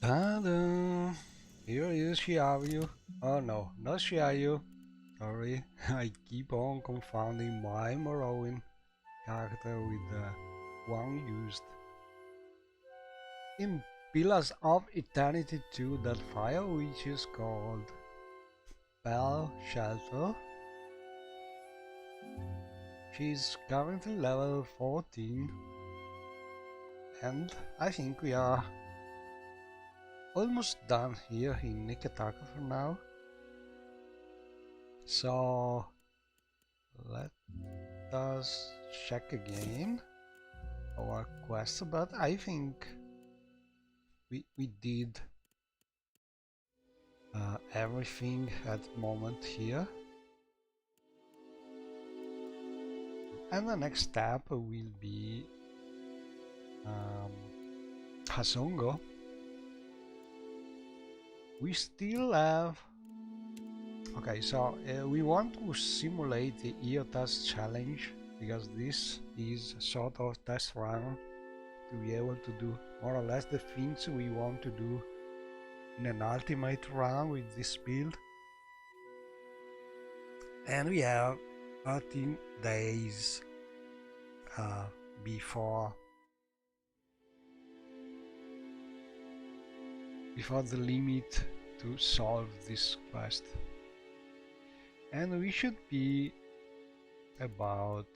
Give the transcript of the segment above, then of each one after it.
Ta-da! Here is Xiaoyu. Oh no, not Xiaoyu. Sorry, I keep on confounding my Morrowind character with the one used in Pillars of Eternity 2 Deadfire, which is called Bell Shelter. She's currently level 14, and I think we are almost done here in Neketaka for now. So let us check again our quest, but I think we did everything at the moment here. And the next step will be Hasongo. We still have... Okay, so we want to simulate the EOTAS challenge, because this is sort of test run to be able to do more or less the things we want to do in an ultimate run with this build. And we have 13 days before the limit to solve this quest. And we should be about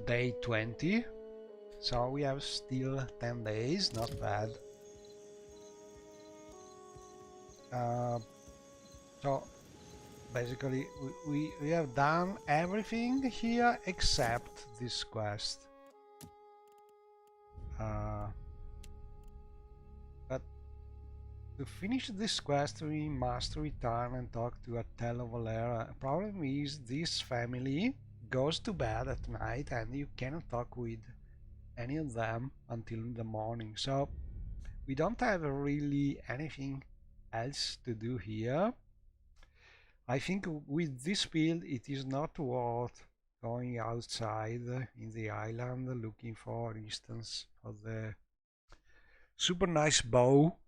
day 20, so we have still 10 days, not bad. So basically we have done everything here except this quest. But to finish this quest we must return and talk to a Valera. Problem is this family goes to bed at night and you cannot talk with any of them until the morning, so we don't have really anything else to do here. I think with this build it is not worth going outside in the island looking for instance for the super nice bow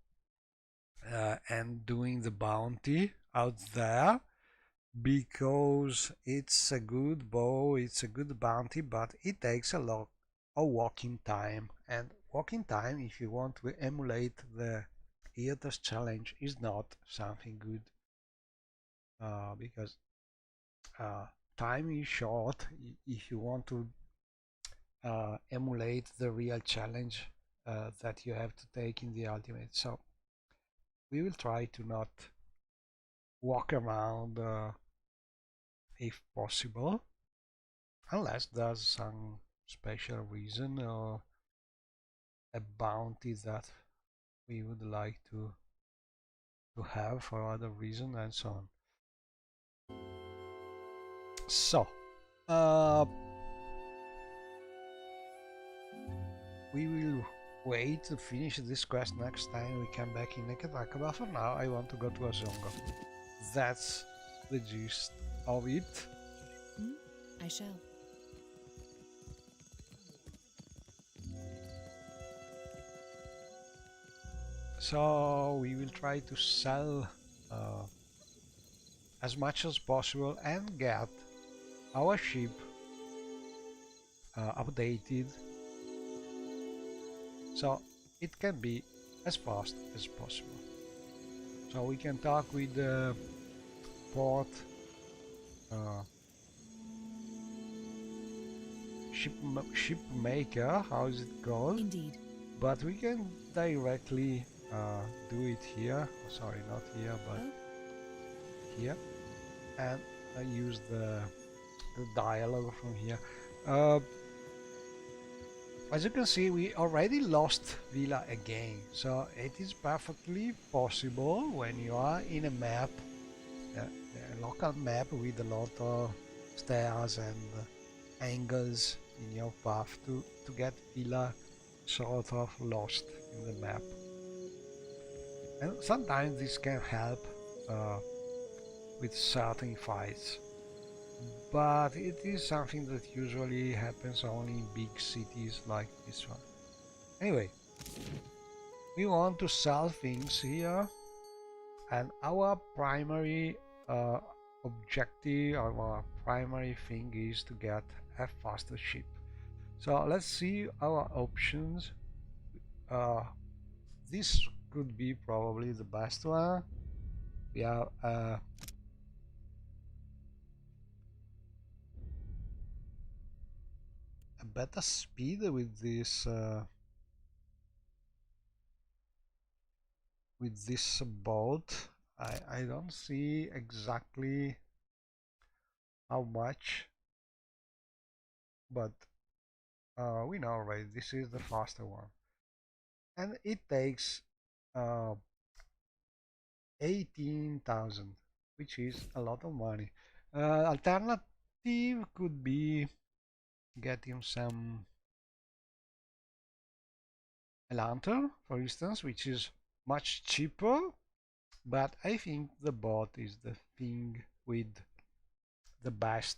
and doing the bounty out there, because it's a good bow, it's a good bounty, but it takes a lot of walking time, and walking time, if you want to emulate the EOTAS challenge, is not something good, because time is short if you want to emulate the real challenge that you have to take in the ultimate. So we will try to not walk around if possible, unless there's some special reason or a bounty that we would like to have for other reason and so on. So we will wait to finish this quest next time we come back in Neketaka, but for now I want to go to Hasongo. That's the gist of it. I shall. So we will try to sell as much as possible and get our ship updated, so it can be as fast as possible. So we can talk with the port ship maker, how is it called? Indeed. But we can directly do it here. Sorry, not here, but here, and use the dialogue from here. As you can see, we already lost Villa again, so it is perfectly possible when you are in a map, a local map with a lot of stairs and angles in your path, to get Villa sort of lost in the map. And sometimes this can help with certain fights, but it is something that usually happens only in big cities like this one. Anyway, we want to sell things here, and our primary objective, our primary thing is to get a faster ship. So let's see our options. This could be probably the best one. We have a better speed with this boat. I don't see exactly how much, but we know already this is the faster one, and it takes uh, 18,000, which is a lot of money. Alternative could be getting some a lantern, for instance, which is much cheaper, but I think the boat is the thing with the best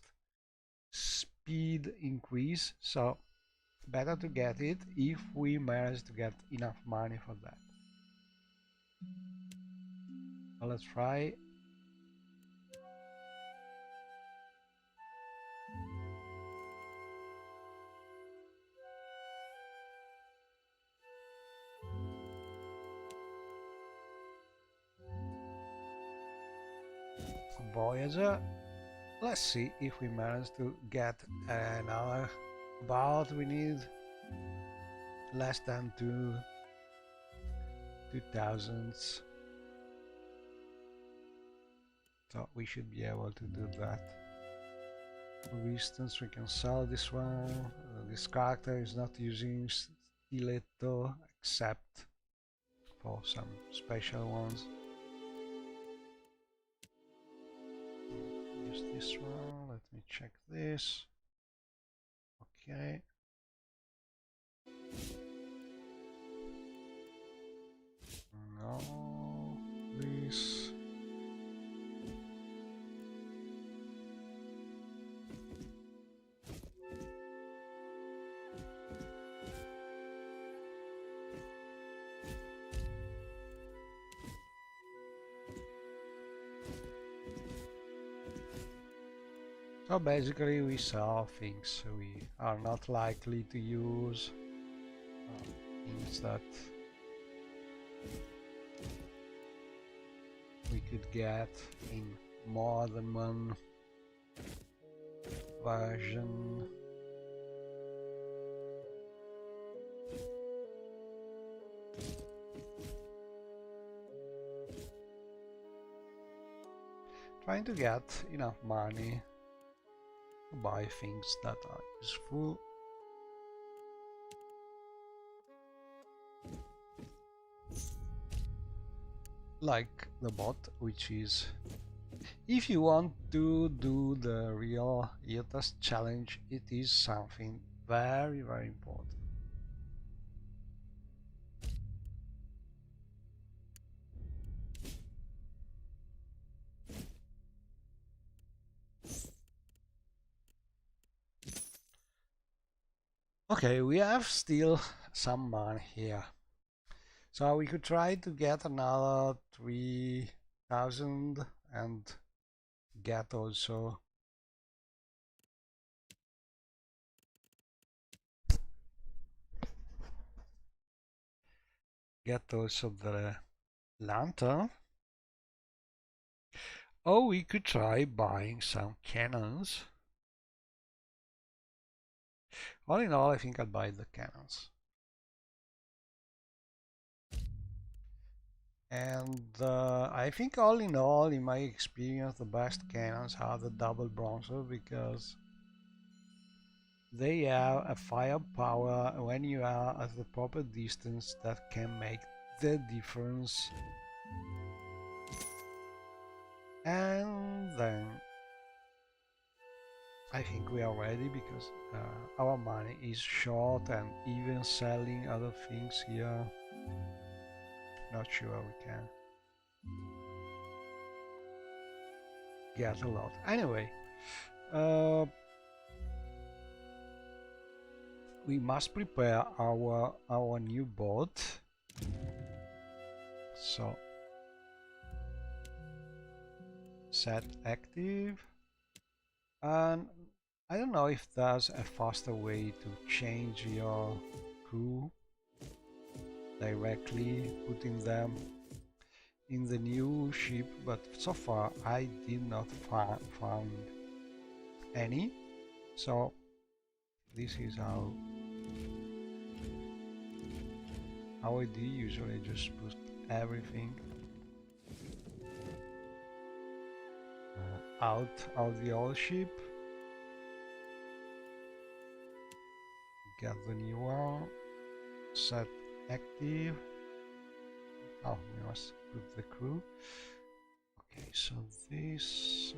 speed increase, so better to get it if we manage to get enough money for that. So let's try. Voyager. Let's see if we manage to get another. About we need less than 2,000s, so we should be able to do that. For instance, we can sell this one. This character is not using stiletto except for some special ones. Use this one. Let me check this. Okay. No, this. So basically we sell things we are not likely to use, things that we could get in more than one version. Trying to get enough money to buy things that are useful. Like the bot, which is, if you want to do the real IOTAS challenge, it is something very, very important. Okay, we have still some money here. So we could try to get another 3,000 and get also the lantern. Or we could try buying some cannons. All in all, I think I'll buy the cannons. And I think all in all, in my experience, the best cannons are the double bronzer, because they have a firepower when you are at the proper distance that can make the difference. And then I think we are ready, because our money is short, and even selling other things here, not sure we can get a lot. Anyway, Uh, we must prepare our new boat. So set active, and I don't know if there's a faster way to change your crew directly, putting them in the new ship, but so far I did not found any. So this is how I do usually, just put everything out of the old ship, get the new one, set active. Oh, we must put the crew. Okay, so this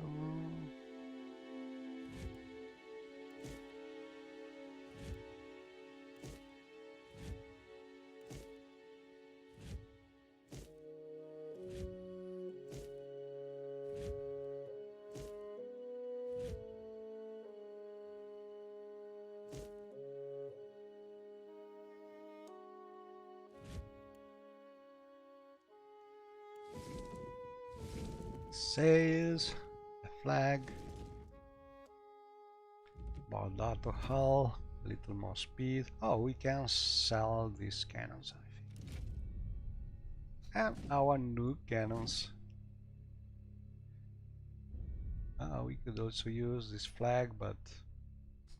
sails, a flag, Baldato hull, a little more speed. Oh, we can sell these cannons, I think. And our new cannons. We could also use this flag, but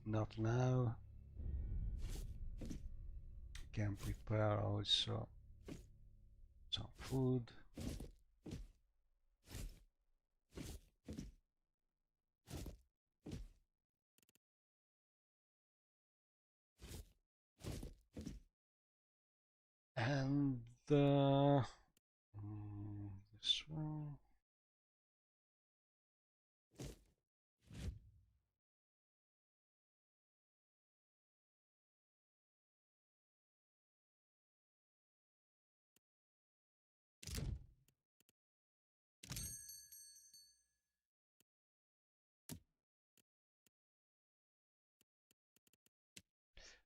not now. Can prepare also some food. And this one.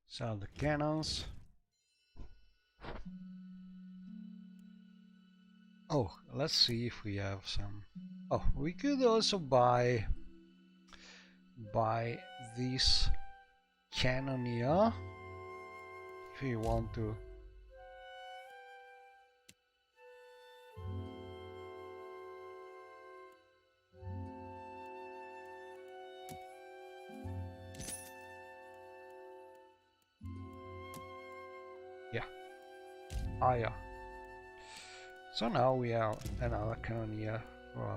Sell the cannons. Oh, let's see if we have some. Oh, we could also buy this cannoneer if you want to. Yeah. Ah, yeah. So now we have another cannoneer for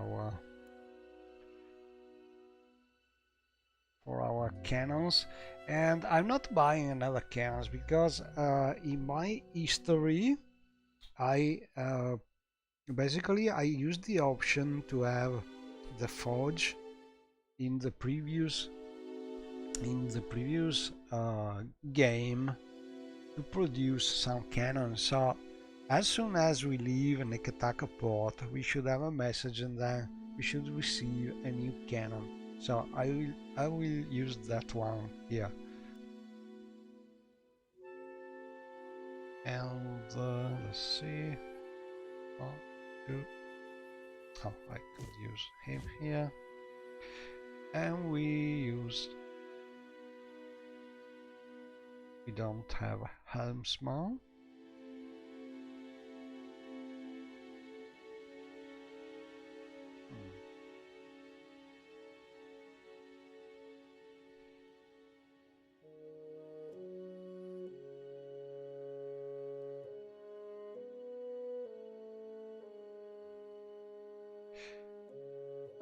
our cannons, and I'm not buying another cannons because in my history I basically I used the option to have the forge in the previous game to produce some cannons. So as soon as we leave Neketaka port, we should have a message, and then we should receive a new cannon. So I will use that one here. And let's see. One, two. Oh, I could use him here. And we don't have a helmsman.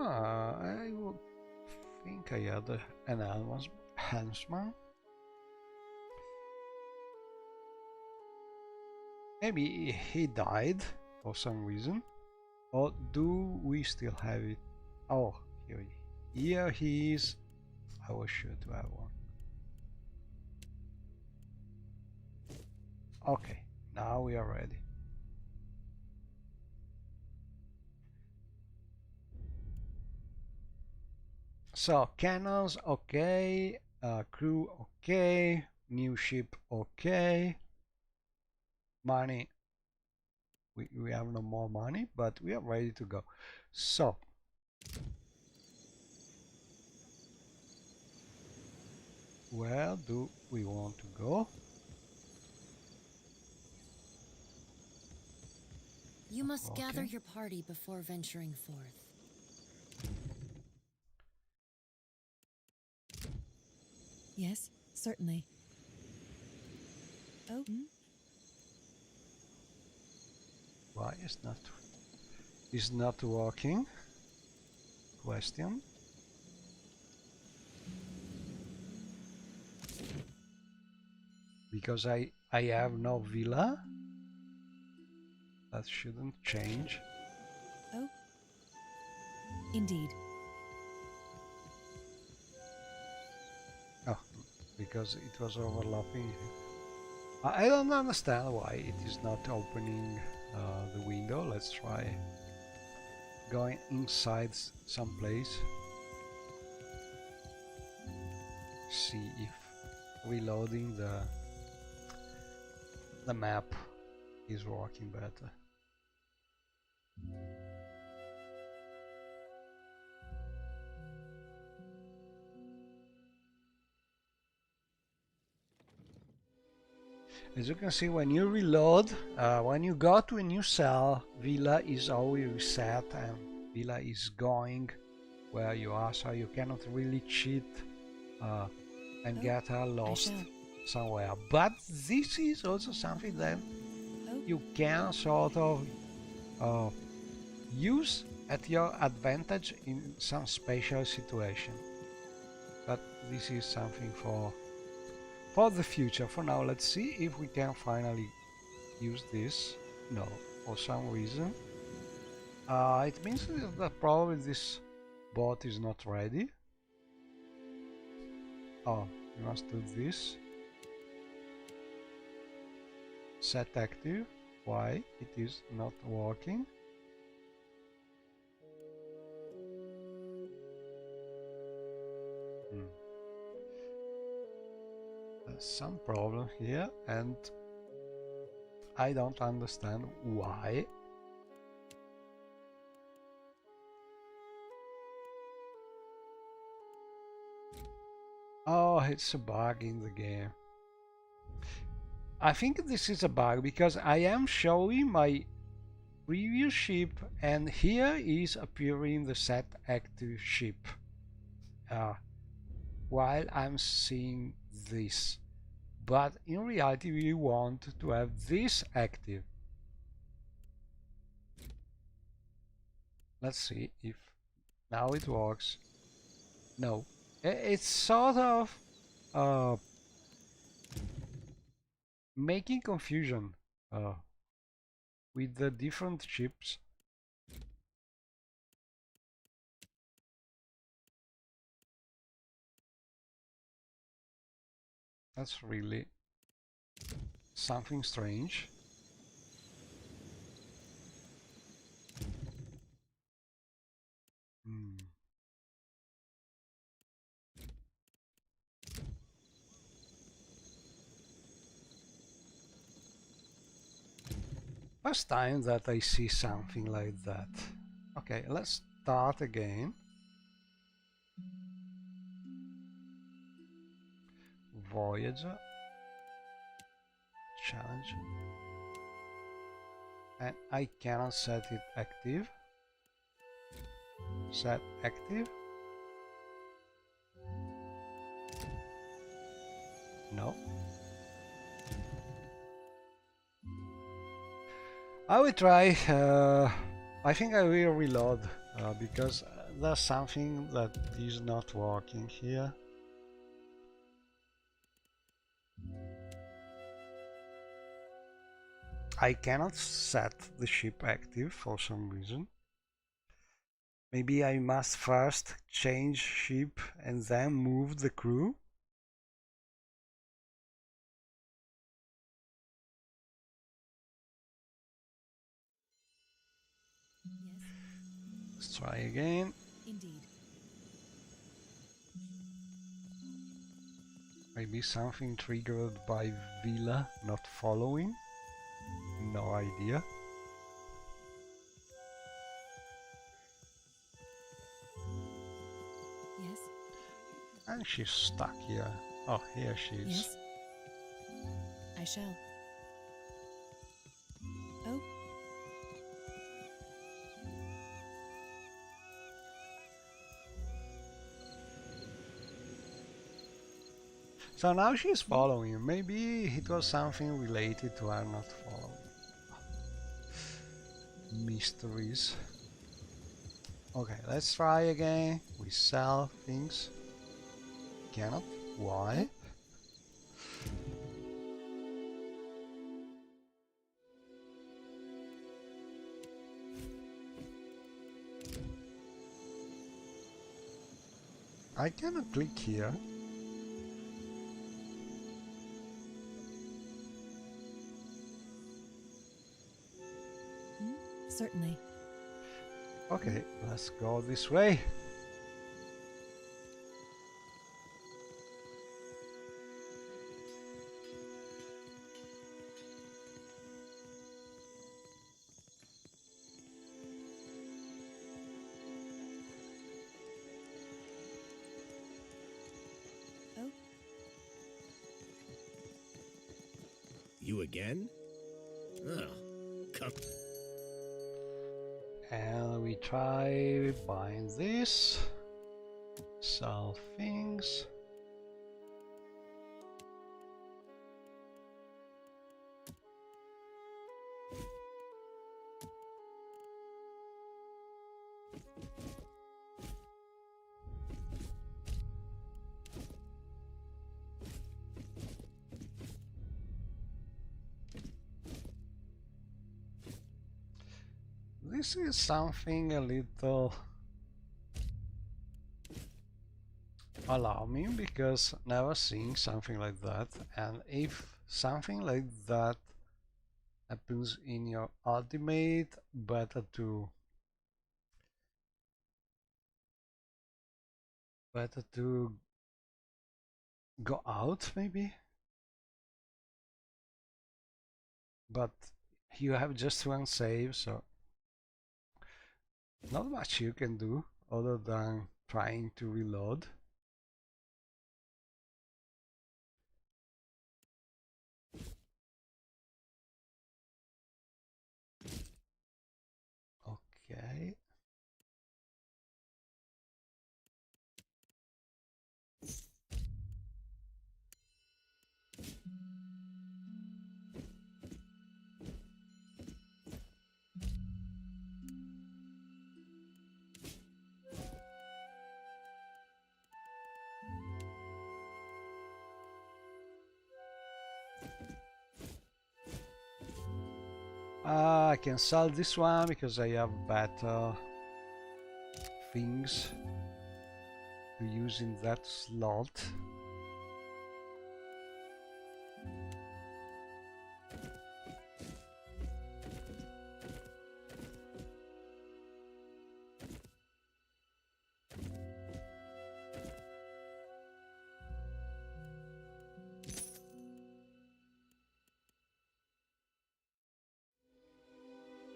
I would think I had an helmsman. Maybe he died for some reason. Or do we still have it? Oh, here he is. I was sure to have one. Okay, now we are ready. So cannons, okay. Crew, okay. New ship, okay. Money, we have no more money, but we are ready to go. So where do we want to go? You must gather Okay. your party before venturing forth. Yes, certainly. Oh. Why is not working? Question. Because I have no villa. That shouldn't change. Oh. Indeed. Oh, because it was overlapping. I don't understand why it is not opening the window. Let's try going inside some place. See if reloading the map is working better. As you can see, when you reload, when you go to a new cell, Villa is always reset and Villa is going where you are, so you cannot really cheat and get lost somewhere. But this is also something that you can sort of use at your advantage in some special situation. But this is something for the future. For now, let's see if we can finally use this. No, for some reason. It means that probably this bot is not ready. Oh, we must do this. Set active. Why it is not working? There's some problem here and I don't understand why. Oh, it's a bug in the game. I think this is a bug because I am showing my previous ship and here is appearing the set active ship while I'm seeing this. But in reality we want to have this active. Let's see if now it works. No, it's sort of making confusion with the different chips. That's really something strange. First time that I see something like that. Okay, let's start again. Voyager. Challenge. And I cannot set it active. Set active. No. I will try. I think I will reload because there's something that is not working here. I cannot set the ship active for some reason. Maybe I must first change ship and then move the crew. Yes. Let's try again. Indeed. Maybe something triggered by Villa not following? No idea. Yes? And she's stuck here. Oh, here she is. Yes? I shall. Oh? So now she's following. Maybe it was something related to her not following. Mysteries. Okay, let's try again. We sell things. Cannot. Why? I cannot click here. Certainly. Okay, let's go this way. Oh? You again? Oh, come. And we try buying this. Sell things. This is something a little alarming because never seen something like that, and if something like that happens in your ultimate, better to go out maybe, but you have just one save, so not much you can do other than trying to reload. Okay. I can sell this one because I have better things to use in that slot.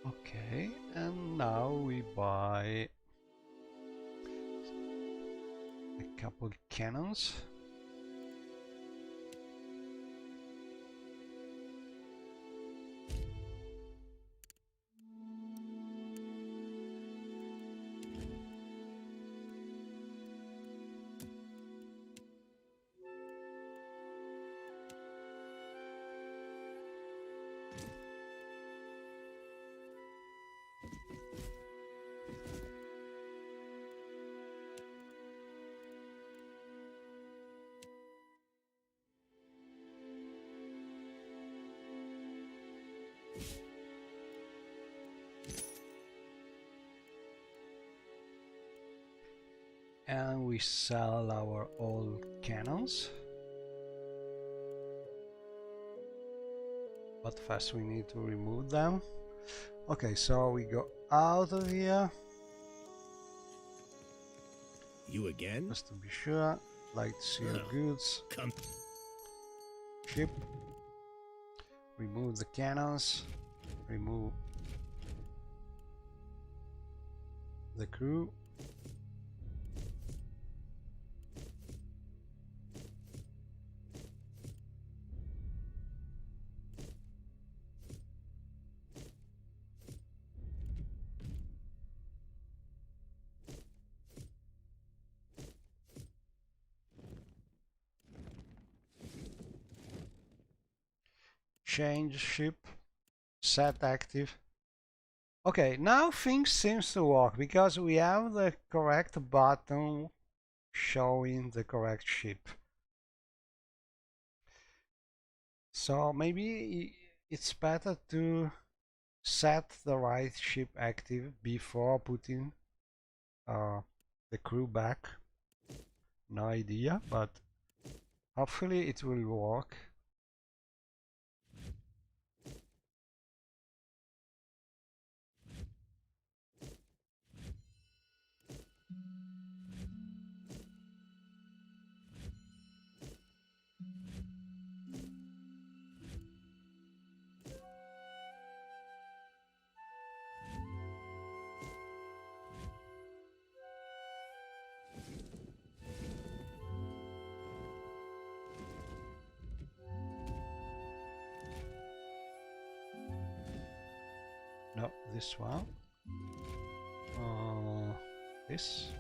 Okay, and now we buy a couple cannons. And we sell our old cannons. But first we need to remove them. Okay, so we go out of here. You again? Just to be sure. Like to see your goods. Come. ship. Remove the cannons. Remove the crew. Change ship. Set active. Okay, now things seems to work because we have the correct button showing the correct ship. So maybe it's better to set the right ship active before putting the crew back. No idea, but hopefully it will work. No, this one. This.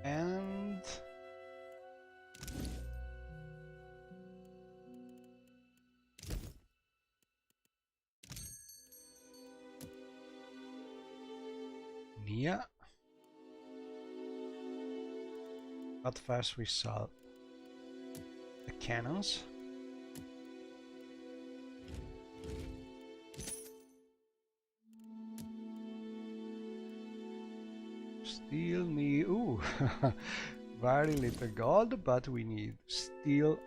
And Nia. But first we saw the cannons. Still need, ooh, very little gold, but we need still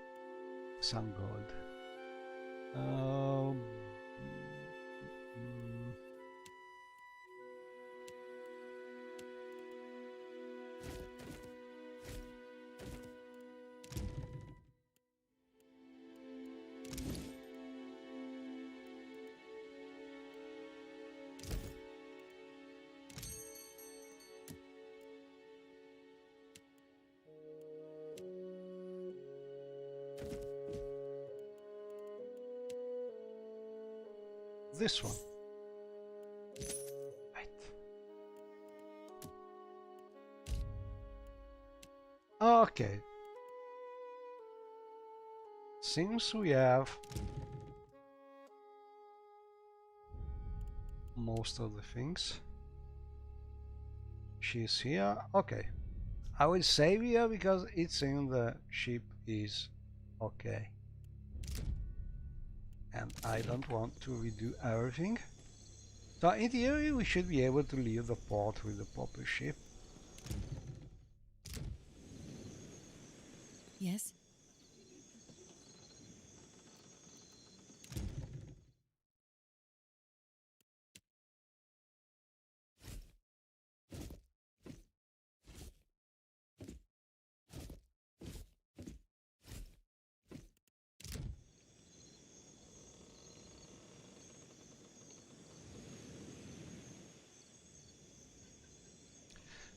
some gold. Mm, this one. Right. Okay. Since we have most of the things, she's here. Okay. I will save here because it's in the ship is okay. And I don't want to redo everything. So in theory we should be able to leave the port with the proper ship. Yes?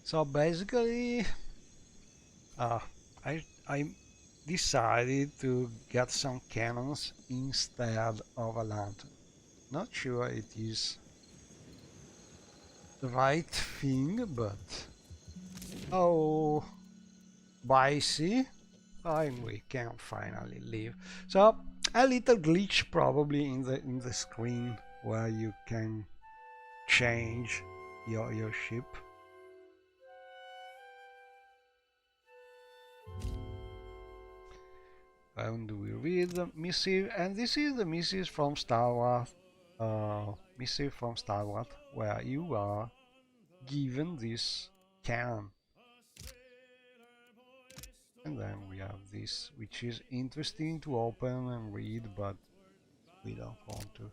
So basically, I decided to get some cannons instead of a lantern. Not sure it is the right thing, but oh, by sea, and we can finally leave. So a little glitch probably in the screen where you can change your ship. And we read the missive, and this is the missive from Star Wars, where you are given this cannon. And then we have this, which is interesting to open and read, but we don't want to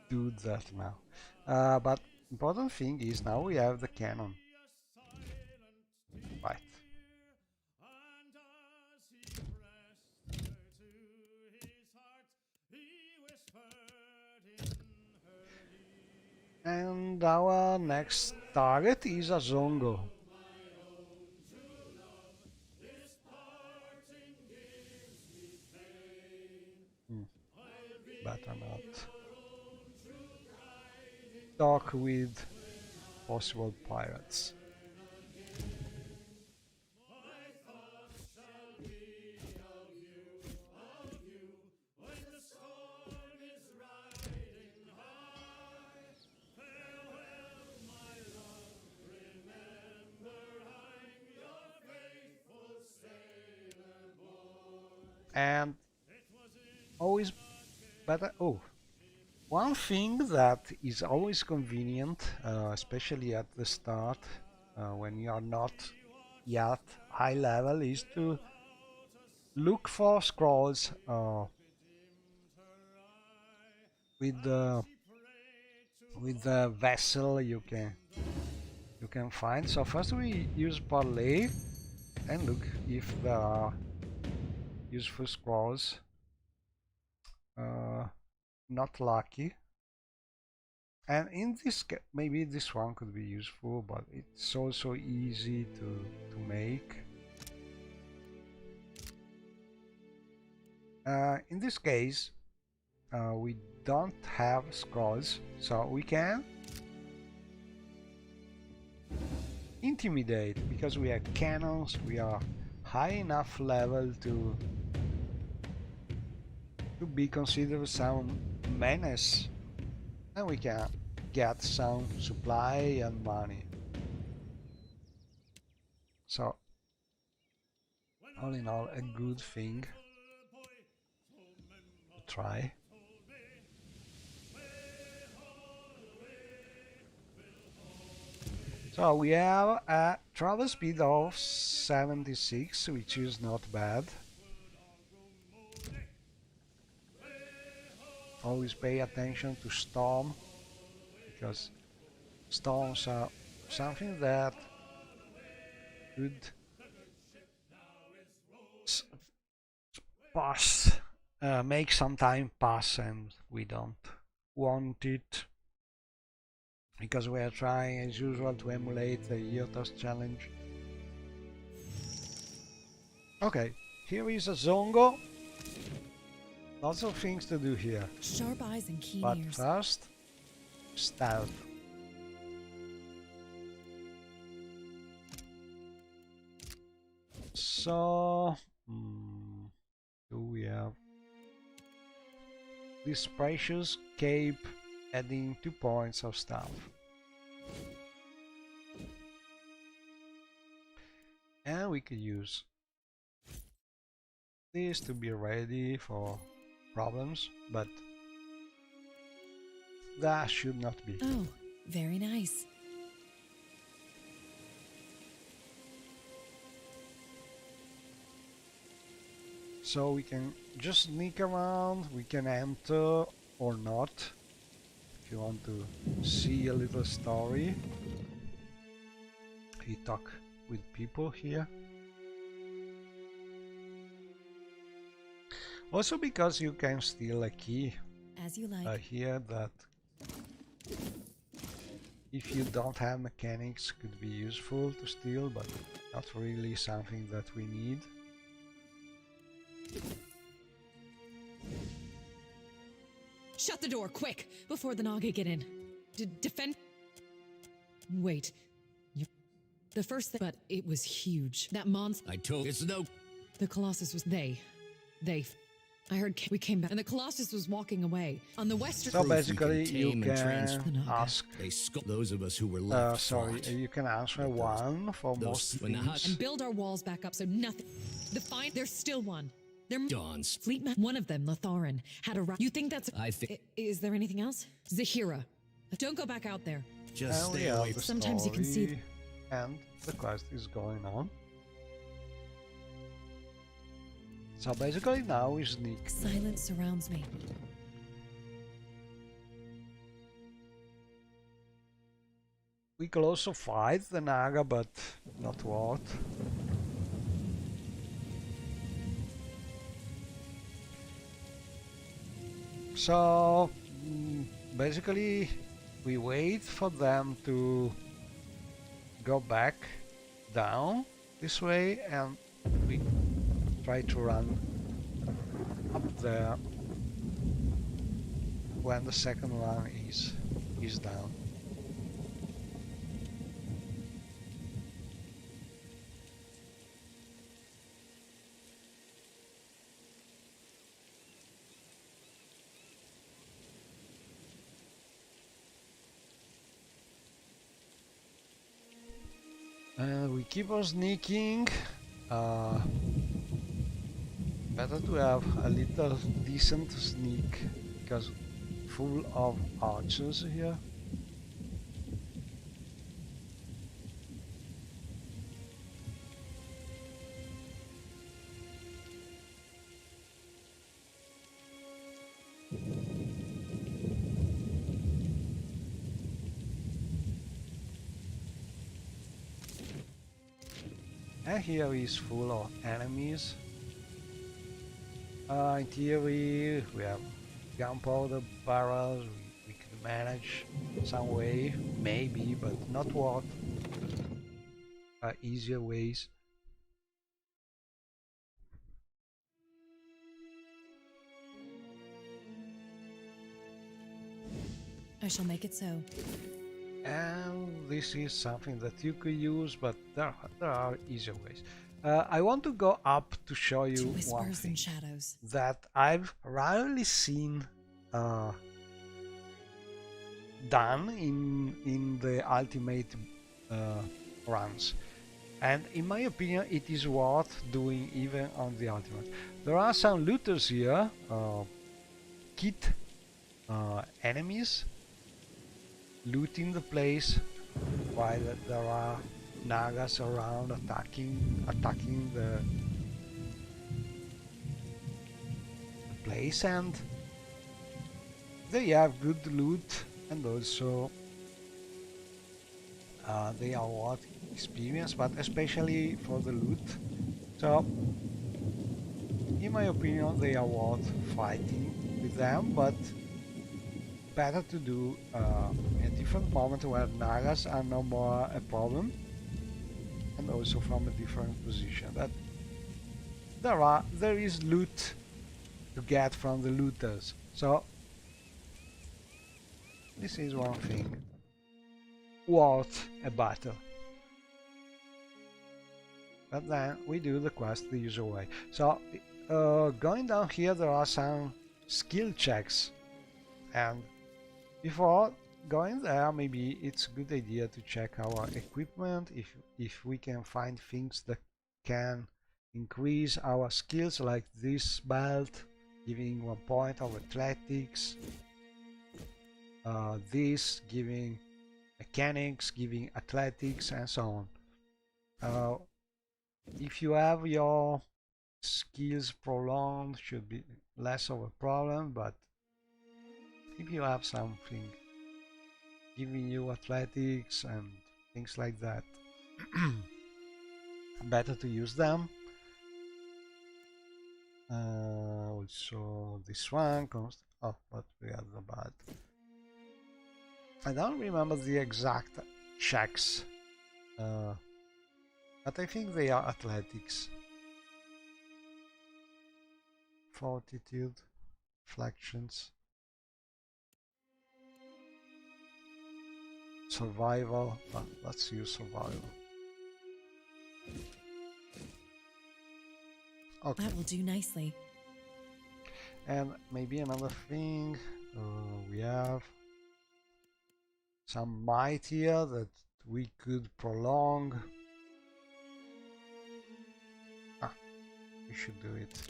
do that now. But important thing is now we have the cannon. Right. And our next target is Hasongo. Better not talk with possible pirates. And always better. Oh, one thing that is always convenient, especially at the start, when you are not yet high level, is to look for scrolls with the vessel you can find. So first we use parlay and look if there are useful scrolls. Not lucky. And in this case, maybe this one could be useful, but it's also easy to make. In this case, we don't have scrolls, so we can intimidate because we have cannons. We are high enough level to be considered some menace, and we can get some supply and money. So all in all, a good thing to try. So we have a travel speed of 76, which is not bad. Always pay attention to storm, because storms are something that could pass, make some time pass, and we don't want it, because we are trying as usual to emulate the Yotos challenge. Okay, here is a Zongo. Lots of things to do here. Sharp eyes and keen But ears. first, stealth. So, do we have this precious cape adding 2 points of stealth? And we could use this to be ready for problems, but that should not be. Oh, very nice. So we can just sneak around, we can enter or not, if you want to see a little story. You talk with people here. Also because you can steal a key. As you like. I hear that if you don't have mechanics could be useful to steal, but not really something that we need. Shut the door, quick, before the Naga get in. Defend. Wait. The first thing, but it was huge. That monster. I told it's no. The Colossus was they. I heard we came back, and the Colossus was walking away on the western. So Proof we basically, can you tame and can transfer. ask. They those of us who were left. Sorry, fought. you can answer one for most when the things. and build our walls back up so nothing. There's still one. Dawns. Fleet one of them, Latharan, had a. You think that's? I think. Is there anything else? Zahira, don't go back out there. Just And we stay have away. the Sometimes you can see story, and the quest is going on. So basically now we sneak. Silence surrounds me. We could also fight the Naga, but not what. So basically we wait for them to go back down this way, and we try to run up there when the second one is down. We keep on sneaking. Better to have a little decent sneak, because full of archers here. And here is full of enemies. In theory, we have gunpowder barrels. We could manage some way, maybe, but not what. Easier ways. I shall make it so. And this is something that you could use, but there are easier ways. I want to go up to show you one thing that I've rarely seen done in the ultimate runs, and in my opinion it is worth doing even on the ultimate. There are some looters here, kit enemies looting the place while there are Nagas around attacking the place, and they have good loot, and also they are worth experience, but especially for the loot. So in my opinion they are worth fighting with them, but better to do a different moment where Nagas are no more a problem, and also from a different position. But there is loot to get from the looters, so this is one thing worth a battle. But then we do the quest the usual way. So going down here there are some skill checks, and before going there, maybe it's a good idea to check our equipment, if we can find things that can increase our skills, like this belt giving 1 point of athletics, this giving mechanics, giving athletics, and so on. If you have your skills prolonged, should be less of a problem, but if you have something giving you athletics and things like that, better to use them. Also this one comes, oh, but we have the bad. I don't remember the exact checks, but I think they are athletics. Fortitude, reflections, survival. Let's use survival. Okay. That will do nicely. And maybe another thing, we have some might here that we could prolong. We should do it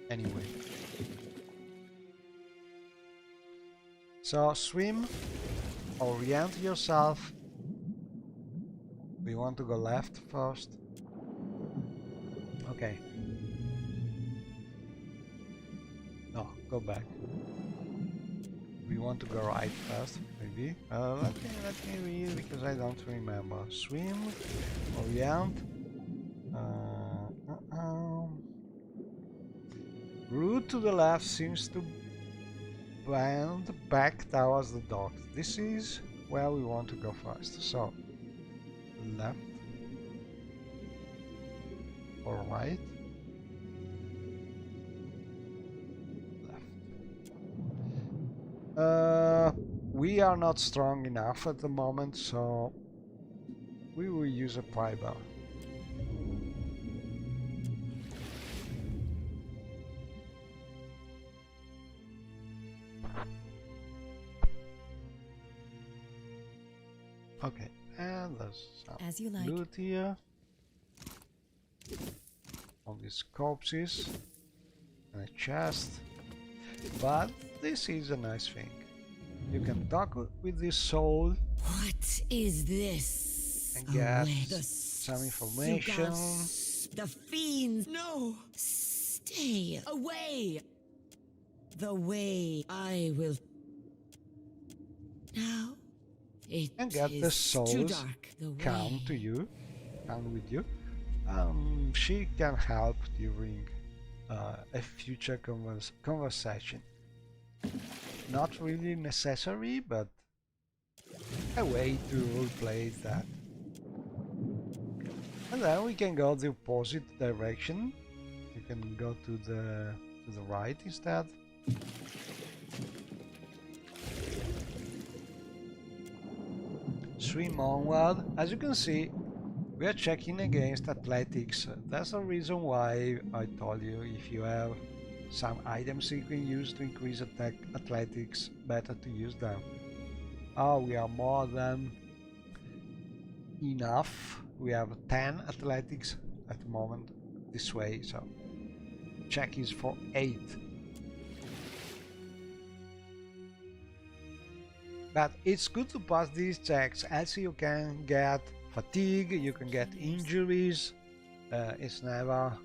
anyway. So swim, orient yourself. We want to go left first. Okay. No, go back. We want to go right first, maybe. Let me read because I don't remember. Swim, orient. Route to the left seems to bend back towards the docks. This is where we want to go first. So, left or right? Left. We are not strong enough at the moment, so we will use a primer. Okay, and there's some loot here. All these corpses and a chest. But this is a nice thing. You can talk with this soul. What is this? And get some information. The fiends! No! Stay away! The way I will. Now it and get the souls come to you, come with you. She can help during a future conversation. Not really necessary, but a way to roleplay that. And then we can go the opposite direction. You can go to the right instead. Swim onward. As you can see, we are checking against athletics. That's the reason why I told you if you have some items you can use to increase athletics, better to use them. Oh, we are more than enough. We have 10 athletics at the moment this way, so check is for 8. But it's good to pass these checks, else you can get fatigue, you can get injuries. It's never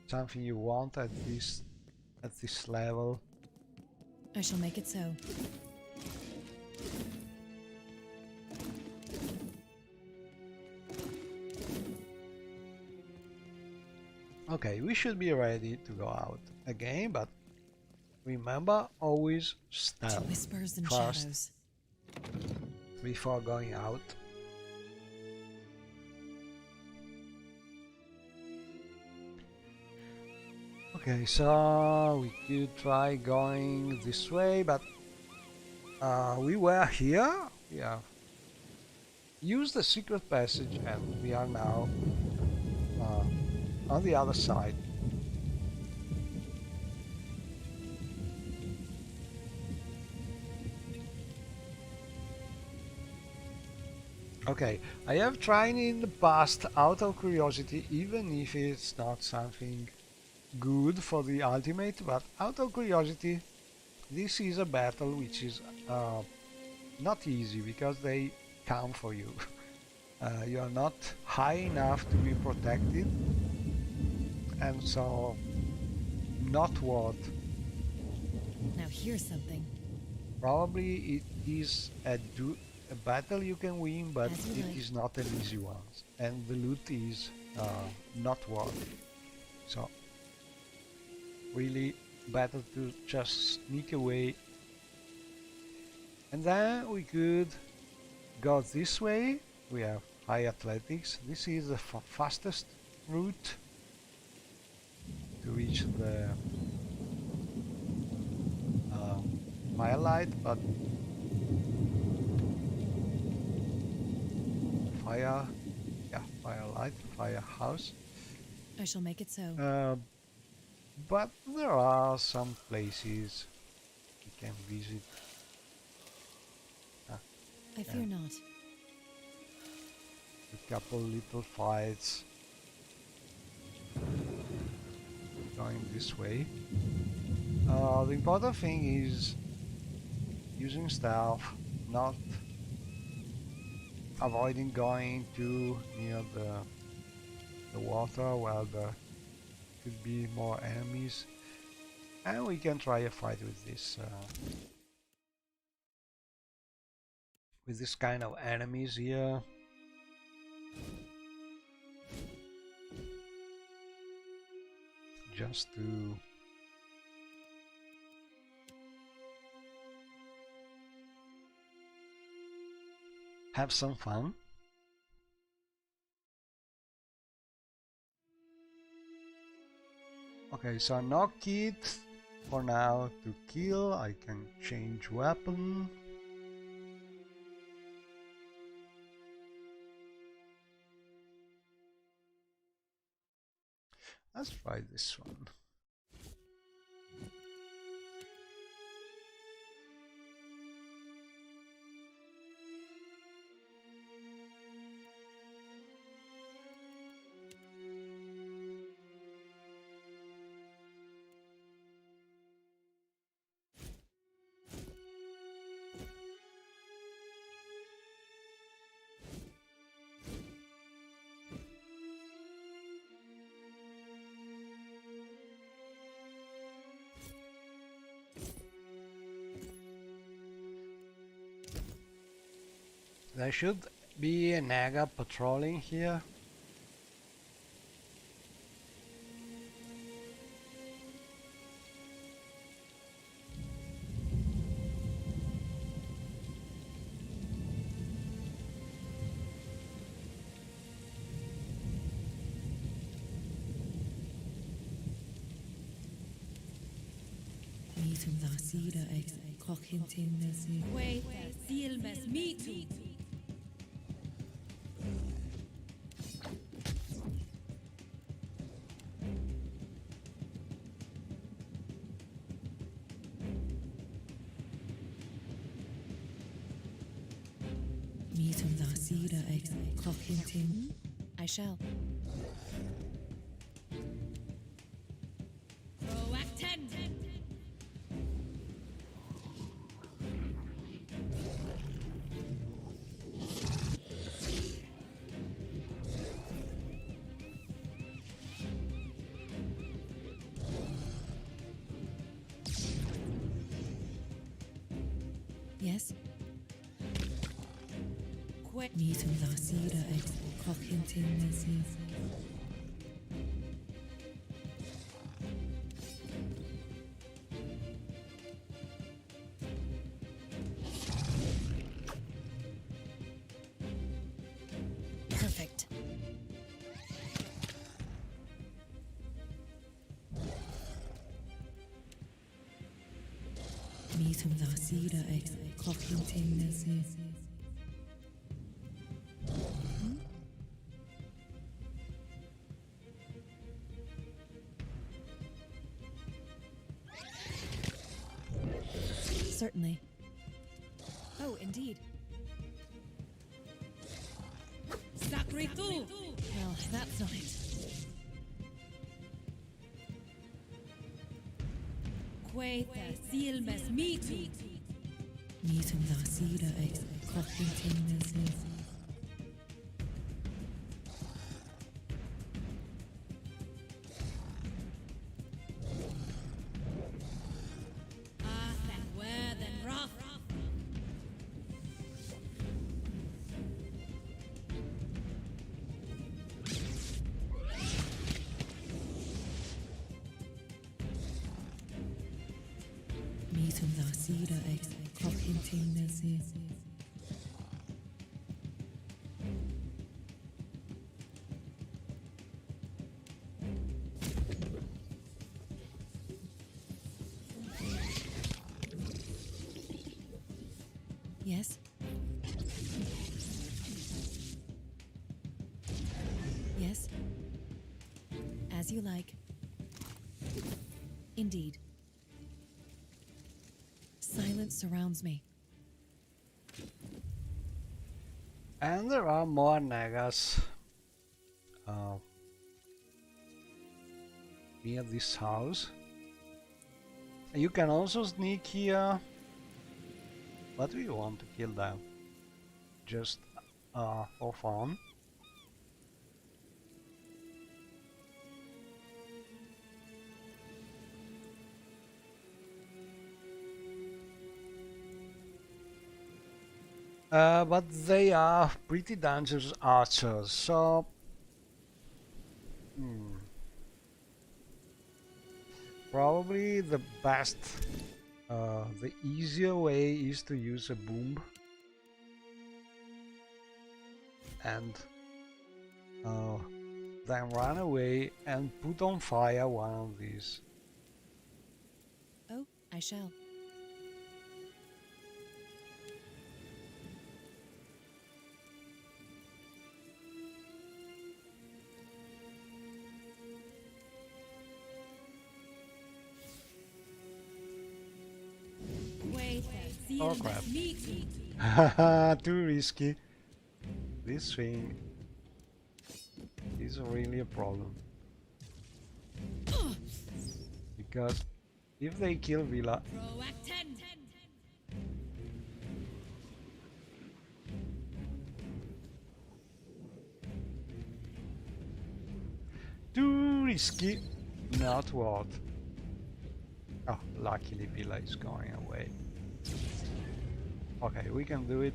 something you want at this level. I shall make it so. Okay, we should be ready to go out again, but remember, always stealth Whispers and first shadows. before going out. Okay, so we could try going this way, but we were here. We have used the secret passage, and we are now on the other side. Okay, I have tried in the past out of curiosity, even if it's not something good for the ultimate, but out of curiosity, this is a battle which is not easy because they come for you. You are not high enough to be protected, and so not worth. Now here's something. Probably it is a battle you can win, but it is not an easy one, and the loot is not worth. So really better to just sneak away. And then we could go this way. We have high athletics. This is the fastest route to reach the firelight, but firelight, firehouse. I shall make it so. But there are some places you can visit. I fear not. A couple little fights going this way. The important thing is using stealth, not avoiding going too near the water where there could be more enemies, and we can try a fight with this with this kind of enemies here. Just to have some fun. Okay, so no kit for now to kill. I can change weapon. Let's try this one. There should be a Naga patrolling here. I shall. Yes. Perfect. Certainly. Oh, indeed. Sacritu! Well, that's not it. Queta silmes mitu. Mitum nasida ex cochintinus. Yes. Yes. As you like. Indeed. Silence surrounds me. And there are more Nagas near this house. You can also sneak here, but we want to kill them just for fun. But they are pretty dangerous archers, so probably the best, the easier way is to use a boom and then run away and put on fire one of these. Oh, I shall. Oh crap. Too risky. This thing is really a problem. Because if they kill Villa, too risky, not worth. Oh, luckily Villa is going away. Okay, we can do it.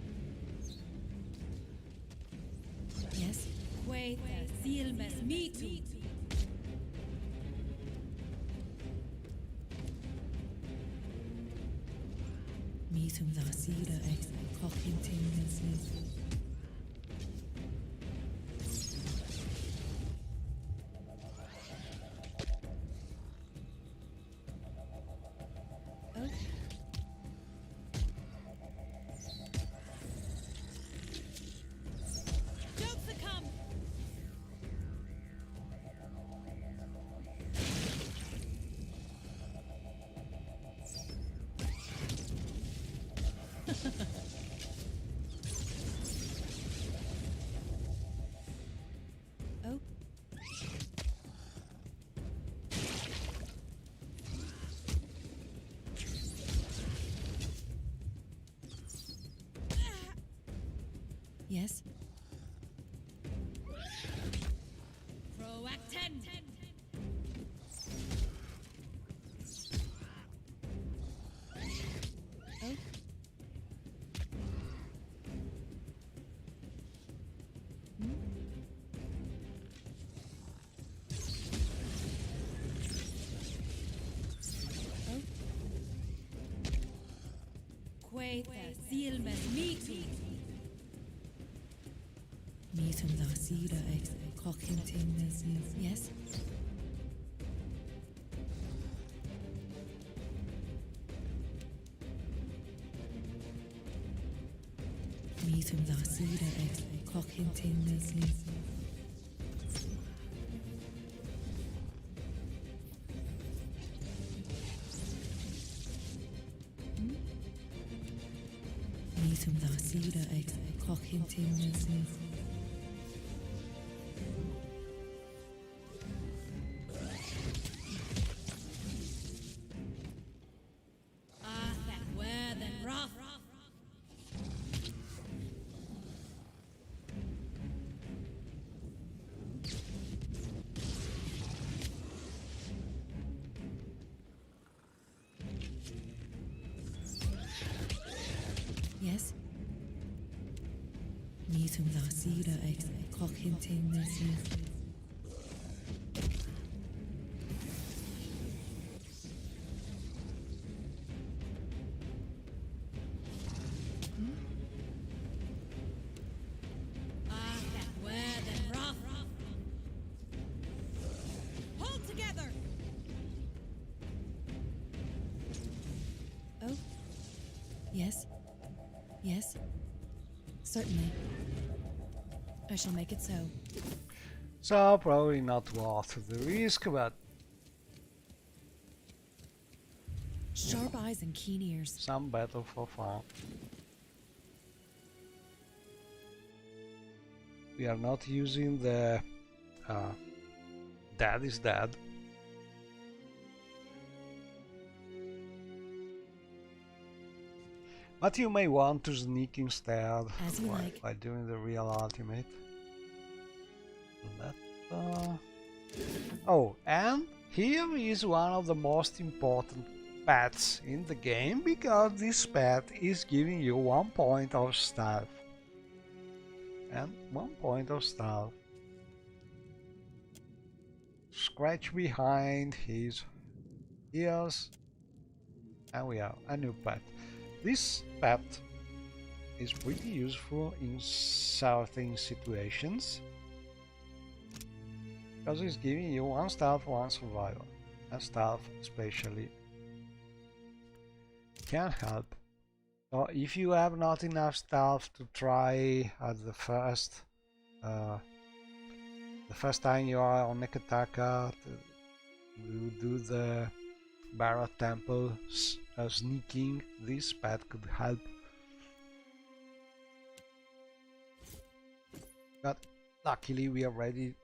Yes. Meetum da sida ex cochintingency. Yes. Meetum da sida ex cochintingency. Yes. Meetum da sida ex cochintingency. Meetum da sida ex cochintingency. Yes. Meetum da sida ex cochintingency. Oh. Yes. Yes. Certainly. I shall make it so. So probably not worth the risk, but Sharp eyes and keen ears. some battle for fun. We are not using the Dad is dead. But you may want to sneak instead As you like. by doing the real ultimate. Oh, and here is one of the most important pets in the game because this pet is giving you 1 point of stealth. And 1 point of stealth. Scratch behind his ears. And we have a new pet. This pet is pretty useful in certain situations because it's giving you 1 stealth, 1 survival, and stealth especially can help. So if you have not enough stealth to try at the first time you are on Neketaka to do the Barra Temple sneaking, this pet could help. But luckily we already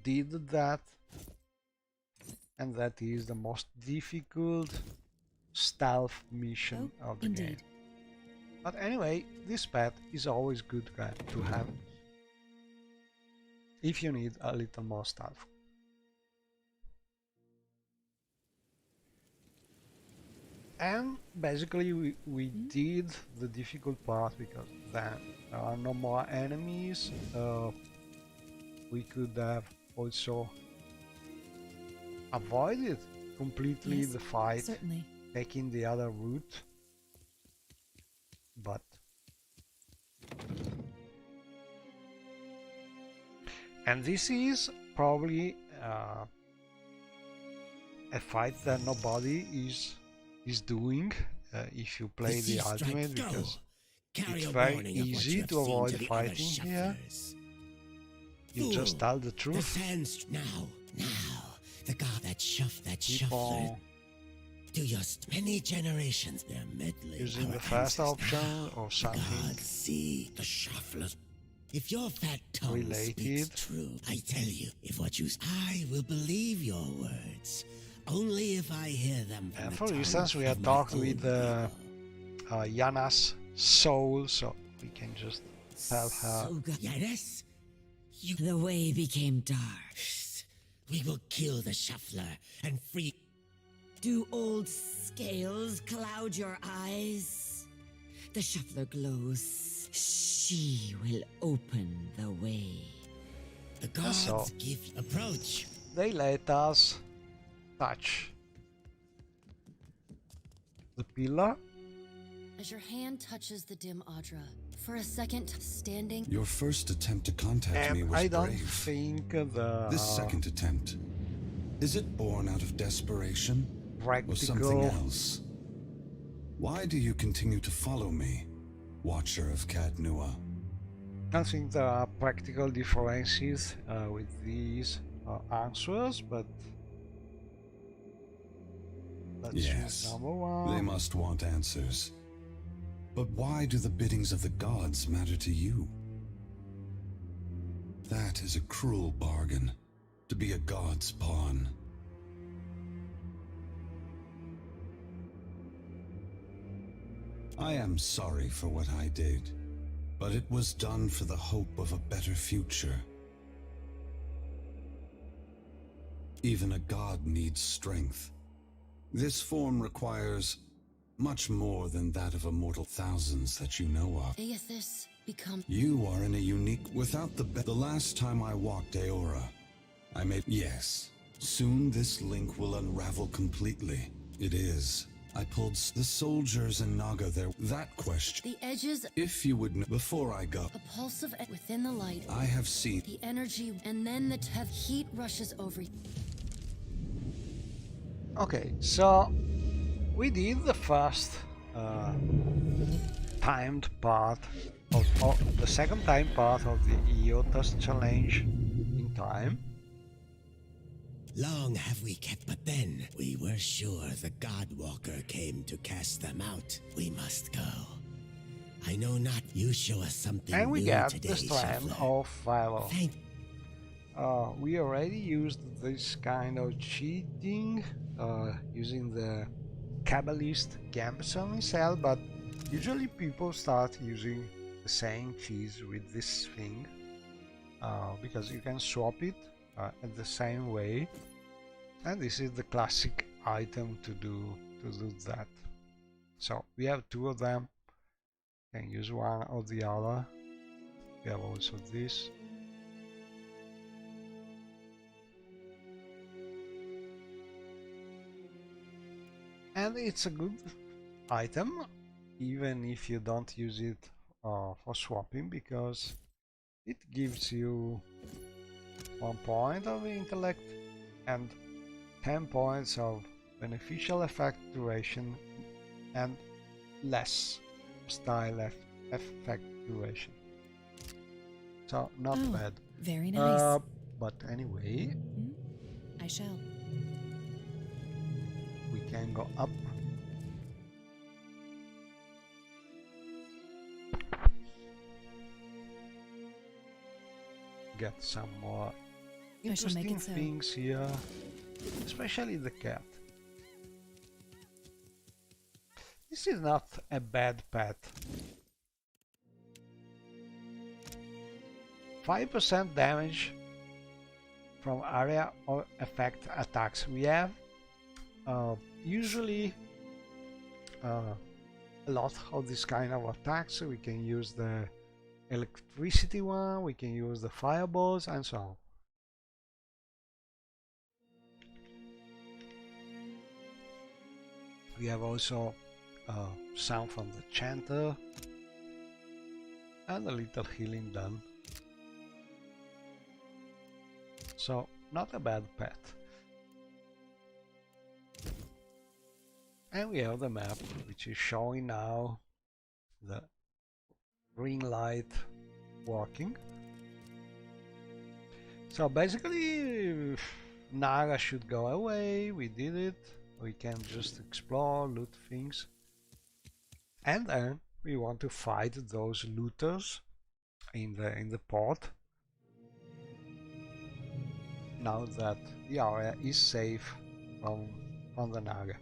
did that, and that is the most difficult stealth mission of the game. But anyway, this pet is always good to have if you need a little more stealth. And basically we did the difficult part because then there are no more enemies. We could have also avoided completely the fight, taking the other route. But and this is probably a fight that nobody is doing if you play the ultimate, because it's very easy to avoid fighting here. You just tell the truth. Now, the god that shuffler. Do just many generations their meddling. Using the first option or something. God, see the shufflers. If your fat tongue speaks true, I tell you, if what you I will believe your words. Only if I hear them from for instance, we had talked with Yana's soul, so we can just tell her. Yanas, the way became dark. We will kill the shuffler and free. Do old scales cloud your eyes? The shuffler glows. She will open the way. The gods give approach. They let us touch the pillar. As your hand touches the dim Audra, for a second standing. Your first attempt to contact me was I don't brave. think This second attempt, is it born out of desperation practical or something else? Why do you continue to follow me, Watcher of Cadnua? I think there are practical differences with these answers, but let's choose number one. They must want answers. But why do the biddings of the gods matter to you? That is a cruel bargain, to be a god's pawn. I am sorry for what I did, but it was done for the hope of a better future. Even a god needs strength. This form requires much more than that of immortal thousands that you know of. Aethys become. You are in a unique. Without the last time I walked Aora, I made. Yes. Soon this link will unravel completely. It is. I pulled the soldiers in Naga there. That question. The edges. If you would know. Before I go. A pulse of within the light. I have seen. The energy, and then the heat rushes over you. Okay, so we did the first timed part of the second time part of the Iotas challenge in time. Long have we kept, but then we were sure the Godwalker came to cast them out. We must go. I know not. You show us something and we new get today, the strand Shuffler. of Philo. Thank. We already used this kind of cheating using the Kabbalist Gamson cell, but usually people start using the same cheese with this thing because you can swap it in the same way, and this is the classic item to do that. So we have two of them. Can use one or the other. We have also this. And it's a good item, even if you don't use it for swapping, because it gives you 1 point of intellect and 10 points of beneficial effect duration and less style effect duration. So not bad. Very nice. But anyway, I shall. we can go up. Get some more interesting things here, especially the cat. This is not a bad pet. 5% damage from area of effect attacks. We have usually a lot of this kind of attacks. We can use the electricity one, we can use the fireballs, and so on. We have also some from the chanter and a little healing done. So not a bad pet. And we have the map, which is showing now the green light working. So basically Naga should go away. We did it. We can just explore, loot things, and then we want to fight those looters in the port. Now that the area is safe from the Naga.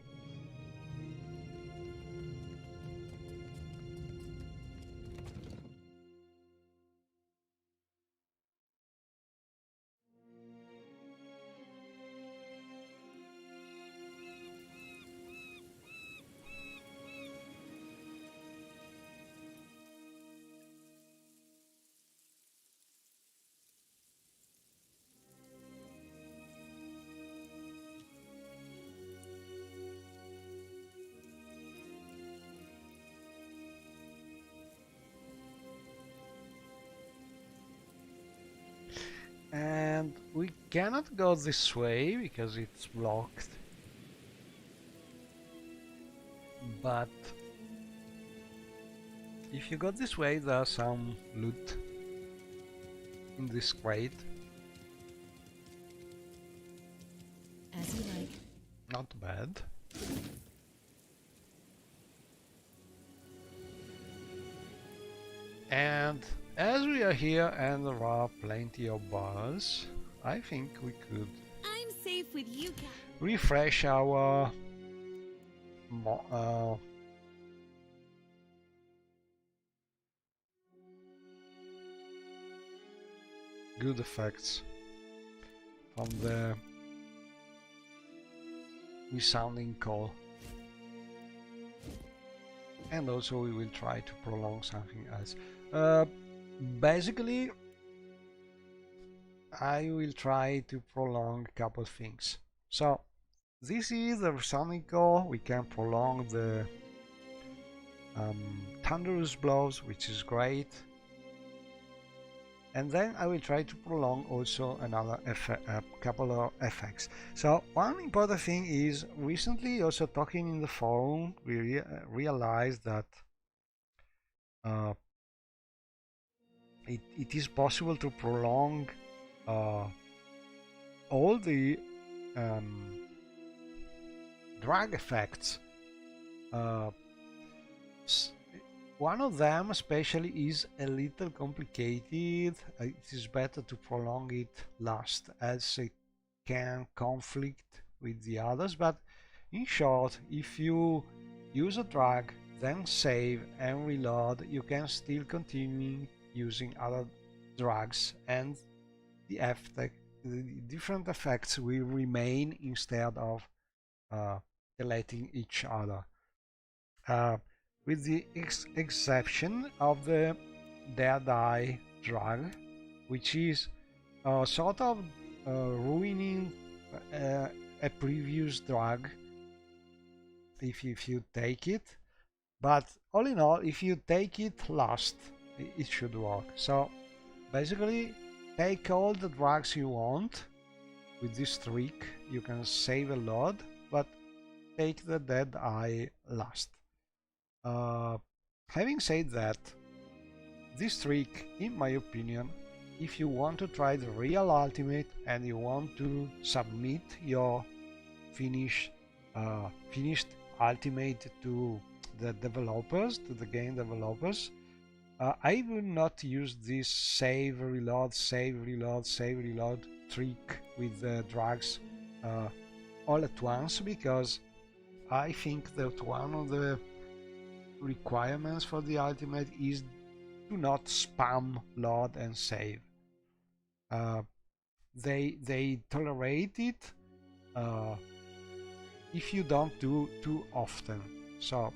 And we cannot go this way because it's blocked. But if you go this way, there's some loot in this crate. As you like. Not bad. And as we are here and there are plenty of bars, I think we could I'm safe with you, Cat. refresh our good effects from the resounding call. And also we will try to prolong something else. Basically, I will try to prolong a couple things. So this is the resounding call. We can prolong the thunderous blows, which is great. And then I will try to prolong also another a couple of effects. So one important thing is, recently also talking in the forum, we realized that it is possible to prolong all the drag effects. One of them especially is a little complicated. It is better to prolong it last, as it can conflict with the others. But in short, if you use a drag, then save and reload, you can still continue using other drags, and the different effects will remain instead of deleting each other. With the exception of the Deadeye drug, which is sort of ruining a previous drug if you take it, but all in all, if you take it last, it should work. So basically, take all the drugs you want. With this trick you can save a lot, but take the Deadeye last. Having said that, this trick, in my opinion, if you want to try the real ultimate and you want to submit your finished ultimate to the developers, to the game developers, I will not use this save, reload, save, reload, save, reload trick with the drugs all at once, because I think that one of the requirements for the ultimate is do not spam load and save. They tolerate it if you don't do too often. So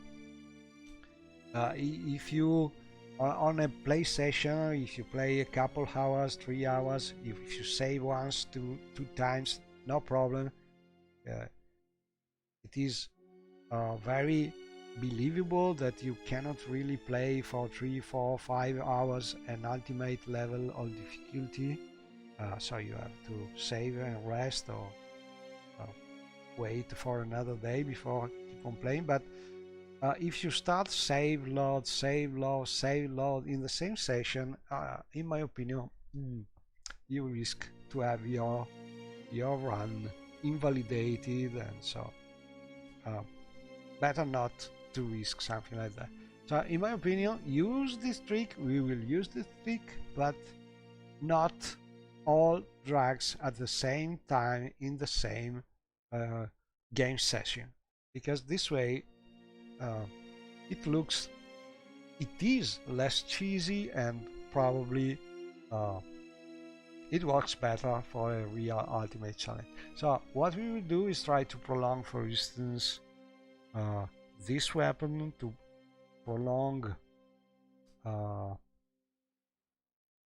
if you on a play session, if you play a couple hours, 3 hours, if you save once, two times, no problem. It is very believable that you cannot really play for 3, 4, 5 hours an ultimate level of difficulty. So you have to save and rest, or wait for another day before keep on playing. But if you start save load, save load, save load in the same session, in my opinion, you risk to have your run invalidated, and so better not to risk something like that. So in my opinion, use this trick. We will use this trick, but not all drugs at the same time in the same game session, because this way it is less cheesy, and probably it works better for a real ultimate challenge. So what we will do is try to prolong, for instance, this weapon, to prolong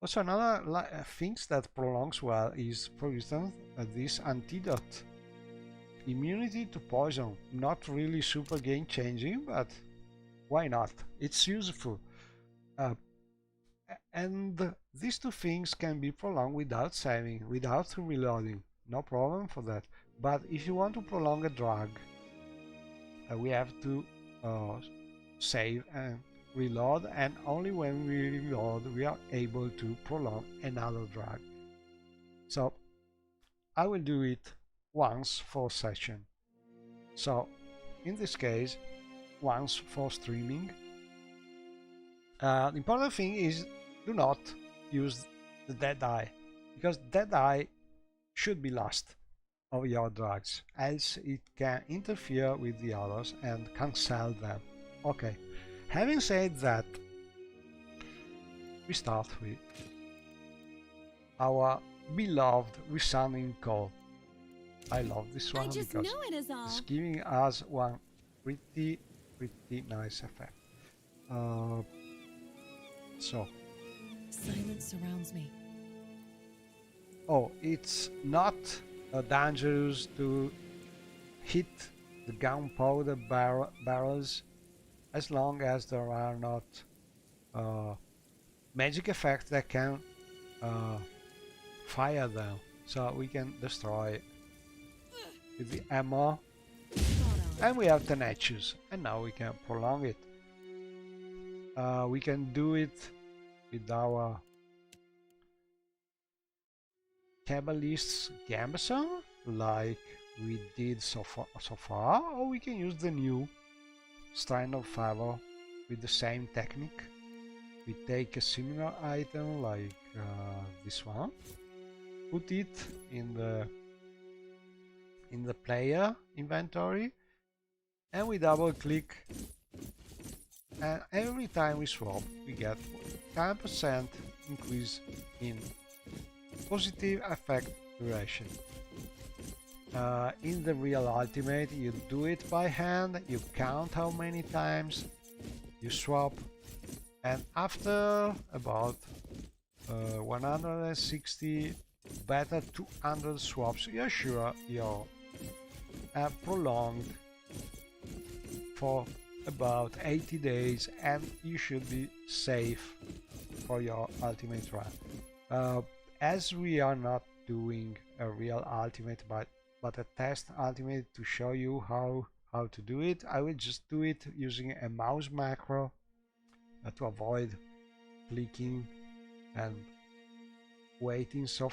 also another things that prolongs well is, for instance, this antidote. Immunity to poison, not really super game changing, but why not? It's useful. And these two things can be prolonged without saving, without reloading, no problem for that. But if you want to prolong a drug, we have to save and reload, and only when we reload we are able to prolong another drug. So I will do it once for session. So in this case, once for streaming. The important thing is, do not use the Deadeye, because Deadeye should be last of your drugs, else it can interfere with the others and cancel them. Okay, having said that, we start with our beloved resounding call. I love this one because it's giving us one pretty nice effect. So silence surrounds me. Oh, it's not dangerous to hit the gunpowder barrels as long as there are not magic effects that can fire them. So we can destroy with the ammo, and we have Dunnage, and now we can prolong it. We can do it with our Kabbalist's Gambeson, like we did so far, or we can use the new Strand of Favor with the same technique. We take a similar item like this one, put it in the player inventory, and we double click, and every time we swap we get 10% increase in positive effect duration. In the real ultimate, you do it by hand, you count how many times you swap, and after about 160, better 200 swaps, you're sure you're prolonged for about 80 days and you should be safe for your ultimate run. As we are not doing a real ultimate but a test ultimate to show you how to do it, I will just do it using a mouse macro to avoid clicking and waiting so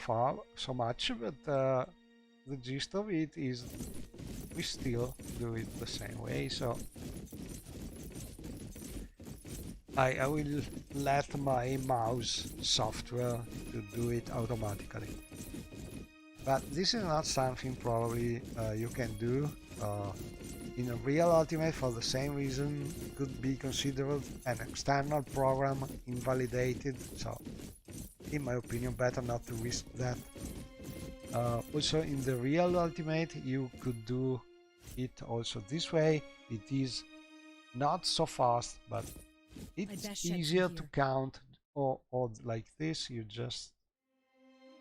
much, but the gist of it is we still do it the same way. So I will let my mouse software to do it automatically. But this is not something probably you can do in a real ultimate. For the same reason, it could be considered an external program, invalidated. So in my opinion, better not to risk that. Also in the real ultimate you could do it also this way. It is not so fast, but it's easier to count, or like this. You just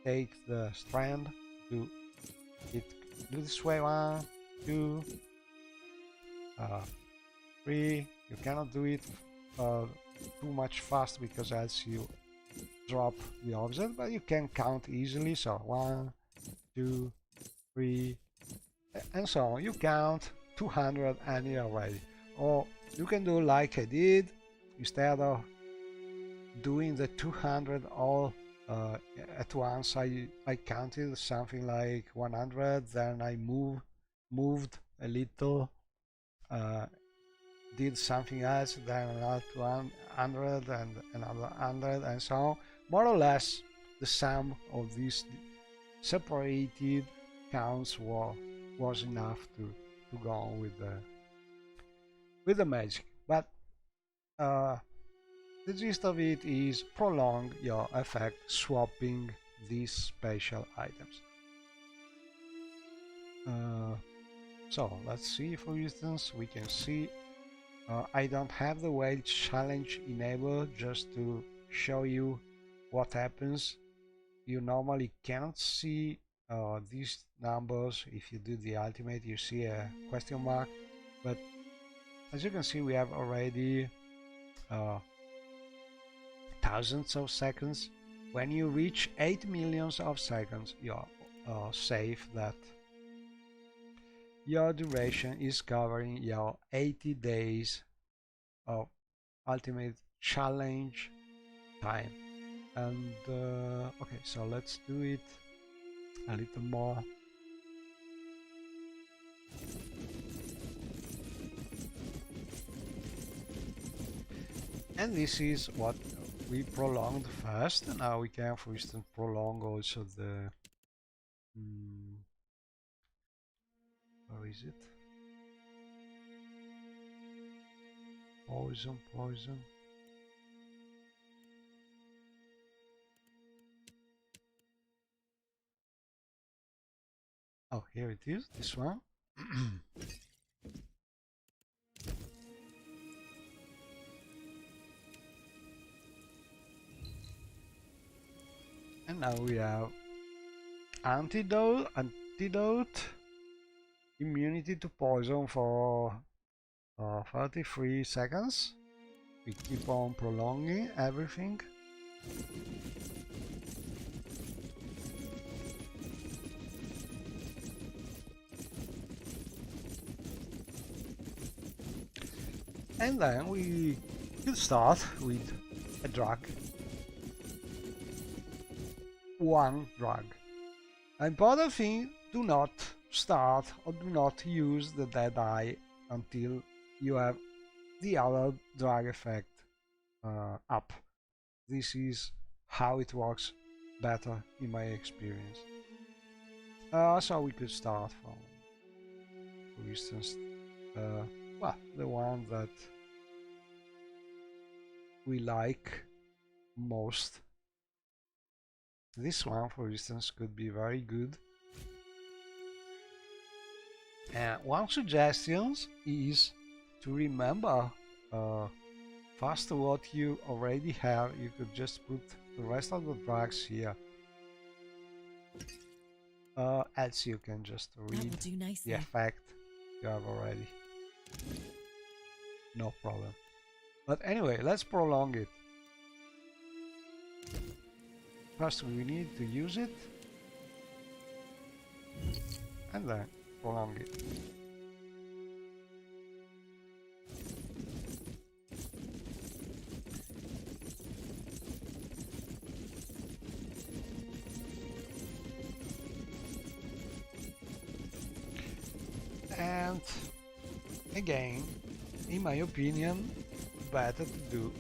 take the strand, do this way, 1, 2, 3. You cannot do it too much fast because else you drop the object, but you can count easily. So 1, 2, 3, and so on. You count 200 and you're ready. Or you can do like I did. Instead of doing the 200 all at once, I counted something like 100, then I moved a little, did something else, then another 100 and another 100, and so on. More or less the sum of these separated counts was enough to go on with the magic. But the gist of it is prolong your effect swapping these special items. So let's see, for instance, we can see I don't have the whale challenge enabled, just to show you what happens. You normally cannot see these numbers. If you do the ultimate, you see a question mark, but as you can see, we have already thousands of seconds. When you reach 8 millions of seconds, you're safe that your duration is covering your 80 days of ultimate challenge time. And okay, so let's do it a little more. And this is what we prolonged first, and now we can, for instance, prolong also the where is it? Poison. Oh, here it is, this one. And now we have antidote, immunity to poison for 33 seconds. We keep on prolonging everything. And then we could start with a drug. One drug. Important thing, do not start or do not use the dead eye until you have the other drug effect up. This is how it works better in my experience. So we could start from, for instance, well, the one that we like most. This one, for instance, could be very good. And one suggestion is to remember first what you already have. You could just put the rest of the drugs here. Else you can just That read will do nicely. the effect you have already. No problem. But anyway, let's prolong it. First we need to use it. And then prolong it. And again, in my opinion, better to do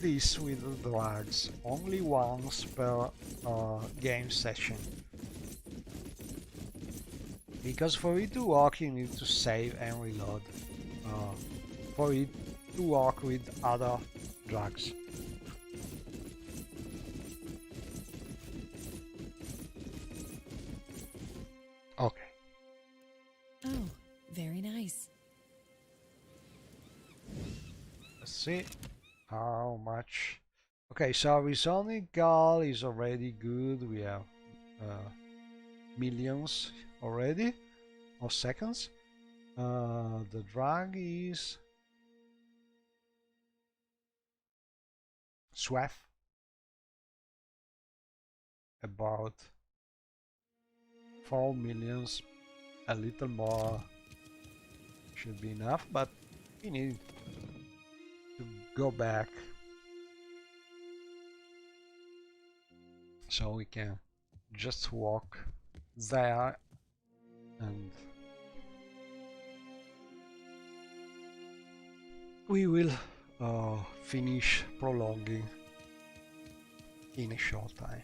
this with the drugs only once per game session. Because for it to work you need to save and reload. For it to work with other drugs. Okay. Oh, very nice. Let's see how much. Okay, so Risonic Gal is already good. We have millions already, or seconds. The drug is Swath. About 4 millions. A little more should be enough, but we need to go back so we can just walk there and we will finish prolonging in a short time.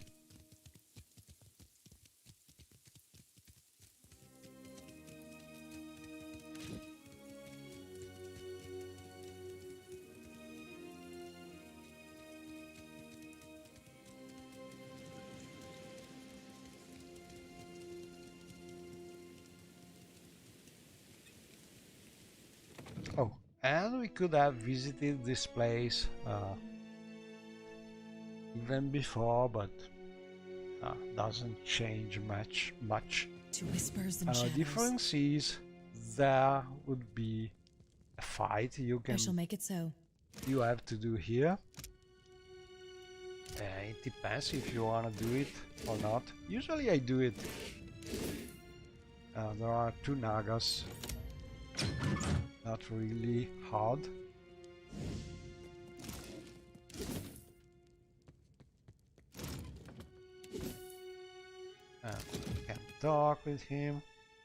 Oh, and we could have visited this place even before, but doesn't change much. To whispers and shadows. Difference is there would be a fight I shall make it so. you have to do here. It depends if you want to do it or not. Usually I do it. There are 2 Nagas. Not really hard. You can talk with him.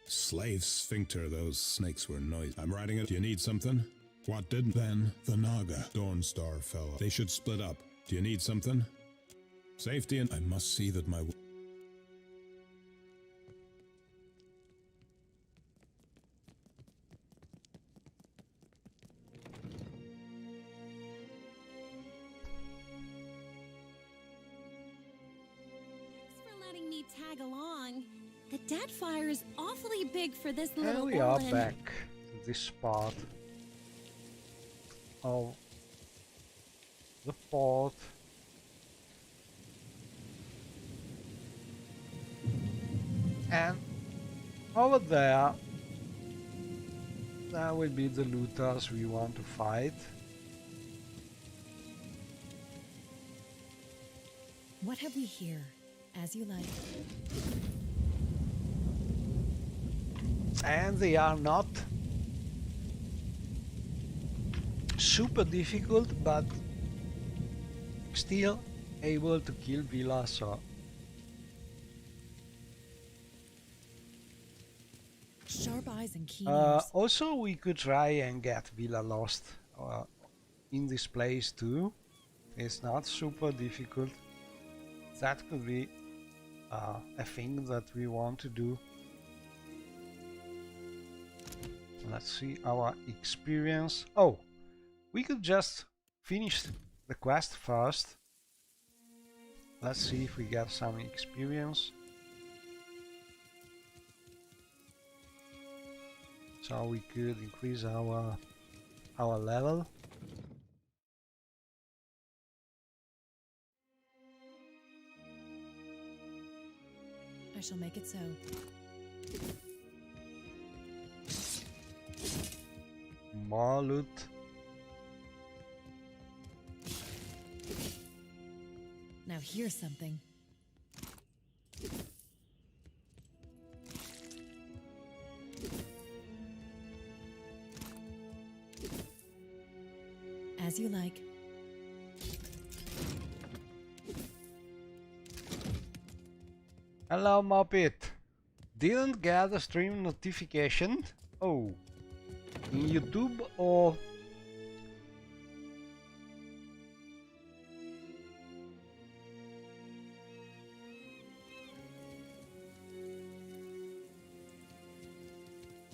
Slave sphincter, those snakes were noisy. I'm writing it. Do you need something? What did? Then the Naga Dawnstar fell. They should split up. Do you need something? Safety and I must see that my... Thanks for letting me tag along. The Deadfire is awfully big for this And little we are Olin. back to this part of the port. And over there will be the looters we want to fight. What have we here? As you like. And they are not super difficult, but still able to kill Villa, so Sharp eyes and keen ears. also we could try and get Villa lost in this place too. It's not super difficult. That could be a thing that we want to do. Let's see our experience. Oh, we could just finish the quest first. Let's see if we get some experience. so we could increase our level. I shall make it so. More loot. Now here's something. As you like. Hello, Muppet. Didn't get a stream notification. Oh, in YouTube or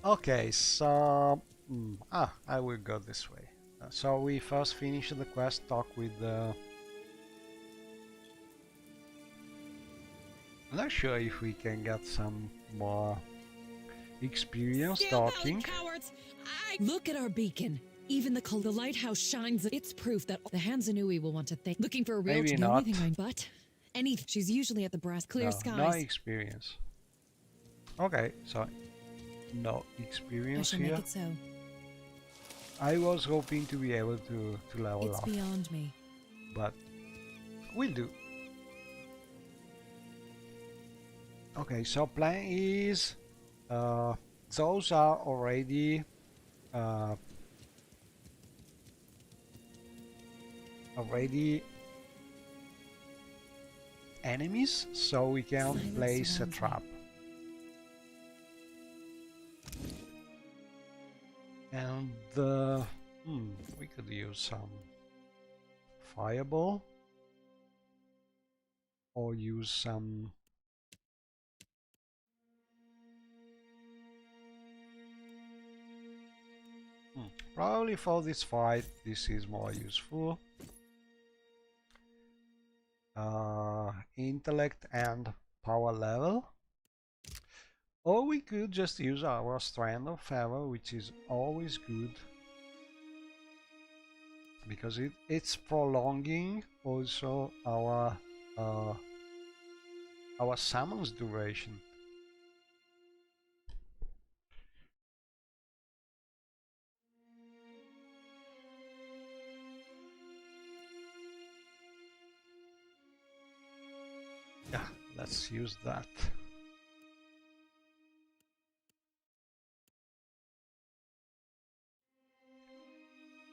okay, so I will go this way. So we first finish the quest, talk with the. I'm not sure if we can get some more experience talking. Cowards! Look at our beacon. Even the lighthouse shines. It's proof that the Hansanui will want to think. Looking for a real Maybe the not. only thing but anything. She's usually at the brass clear No, skies. no experience. Okay, so no I experience shall here. make it so. I was hoping to be able to level It's up, beyond me. but we'll do. Okay, so plan is those are already enemies, so we can Silence place a surrounds me. trap. And we could use some fireball or use some probably for this fight this is more useful. Intellect and power level. Or we could just use our strand of feather, which is always good because it's prolonging also our summon's duration. Yeah, let's use that.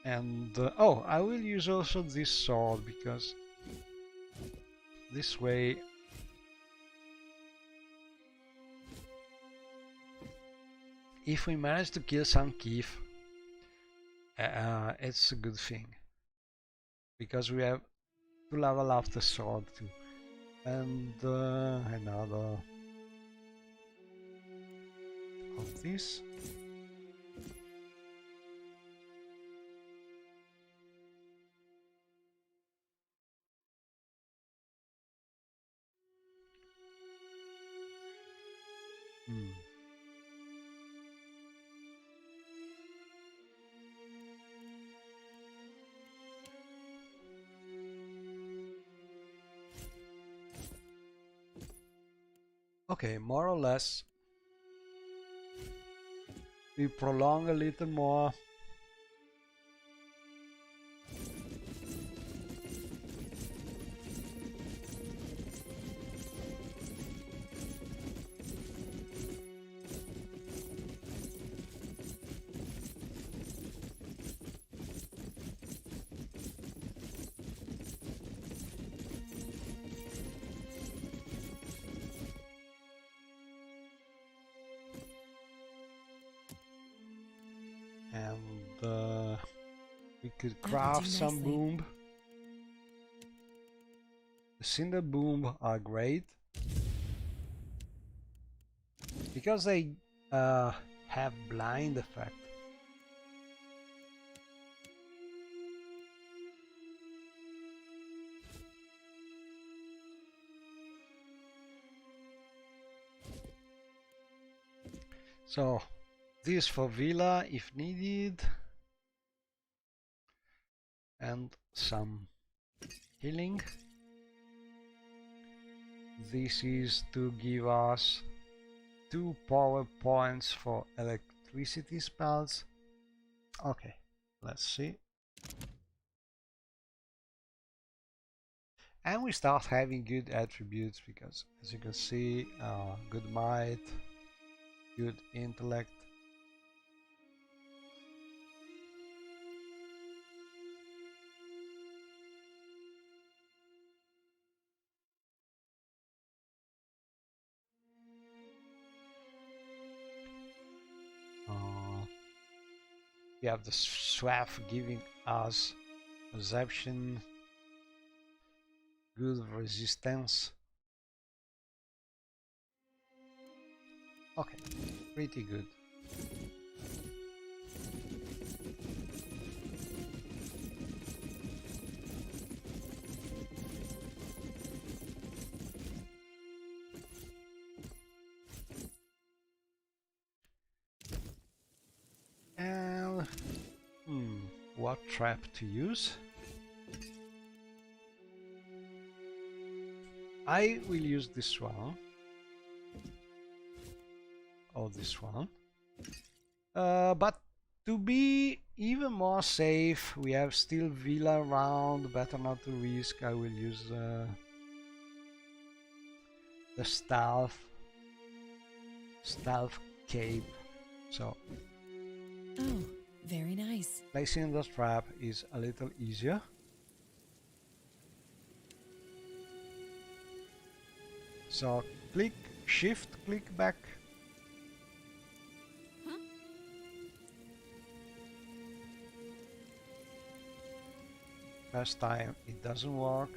And oh, I will use also this sword because this way if we manage to kill some Keith, it's a good thing because we have to level up the sword too. And another of this. Okay, more or less we prolong a little more. And we could craft some nicely. boom. The cinder boom are great because they have blind effect. So this for Villa if needed. And some healing. This is to give us 2 power points for electricity spells. Okay, let's see. And we start having good attributes because, as you can see, good might, good intellect. We have the Swath giving us perception, good resistance. Okay, pretty good. And what trap to use? I will use this one. Or this one. But to be even more safe, we have still Villa around. Better not to risk. I will use the stealth cape. So Oh, very nice. placing the trap is a little easier. So click, shift, click back. Huh? First time it doesn't work.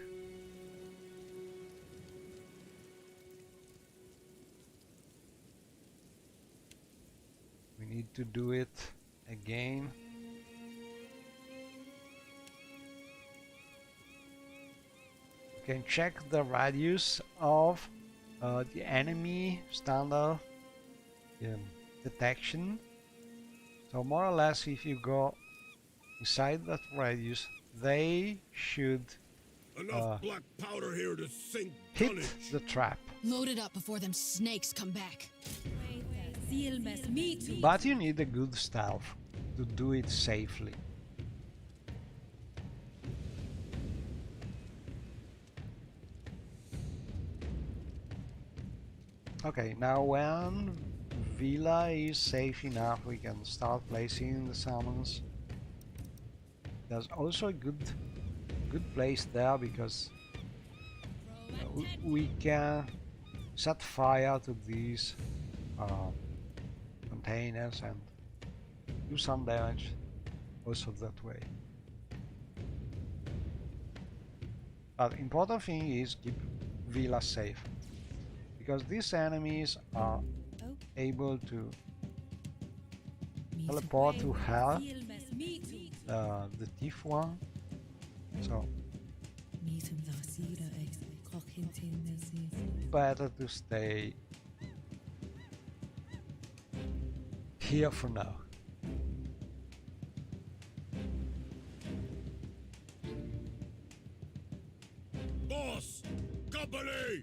We need to do it again. You can check the radius of the enemy standard detection. So more or less, if you go inside that radius, they should Enough black powder here to sink hit Dunnage. the trap. Load it up before them snakes come back. But you need a good stealth to do it safely. Okay, now when Villa is safe enough, we can start placing the summons. There's also a good place there because we can set fire to these containers and do some damage also that way. But important thing is keep Villa safe, because these enemies are able to teleport to hell, the thief one. So better to stay here for now. Boss! Company!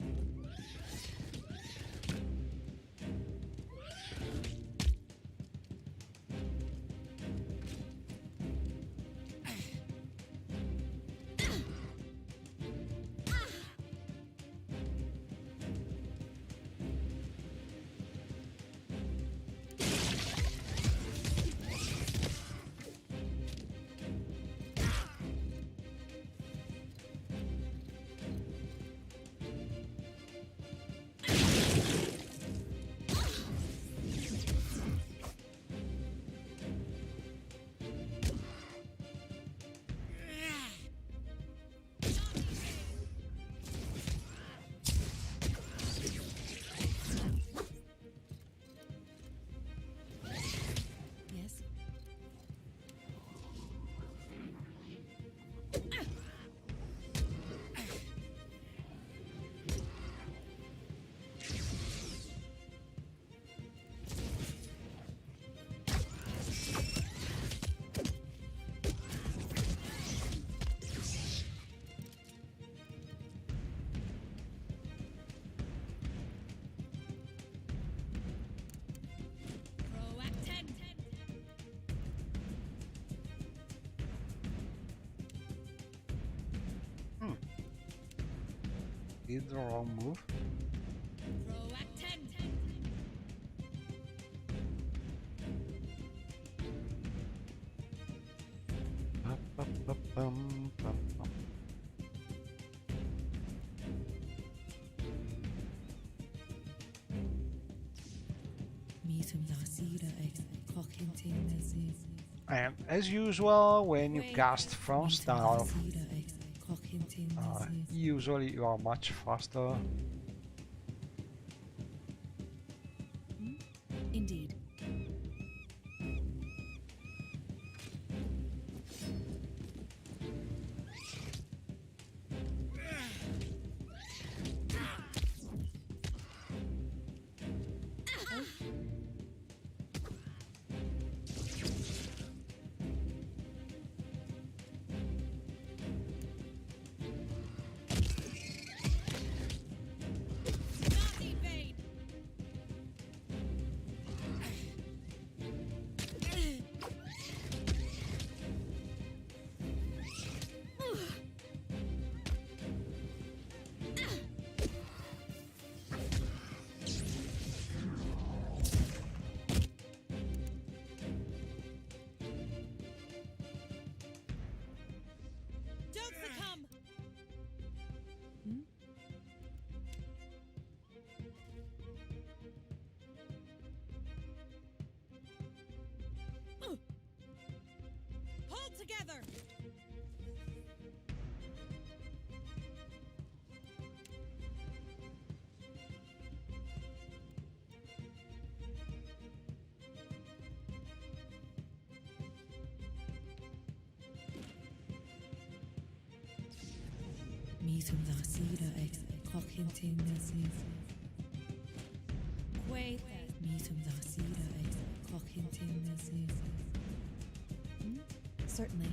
did the wrong move. Ba-ba-ba-bum-bum-bum. And as usual, when you cast from stealth, usually you are much faster. Indeed. Together! Wait. Certainly.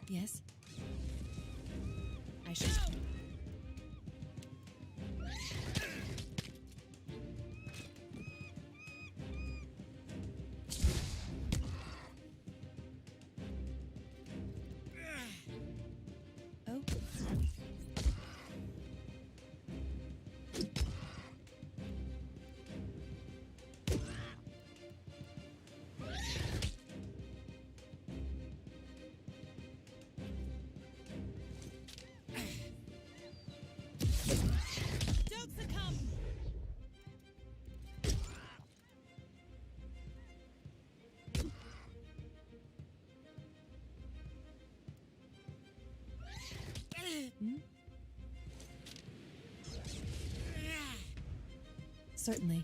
Yes. I should. Oh. Certainly.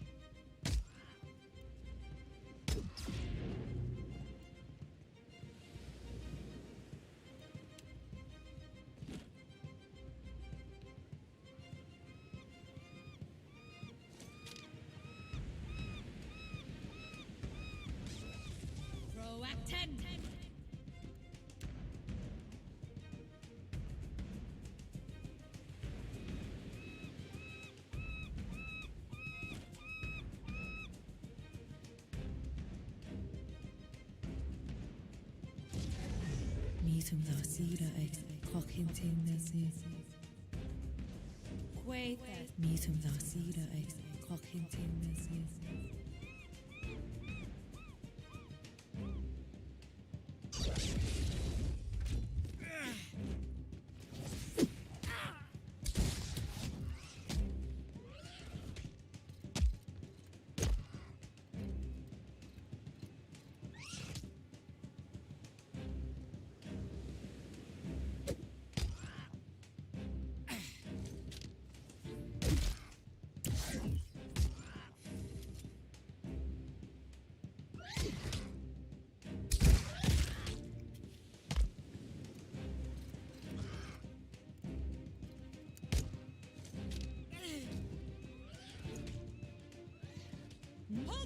Wait.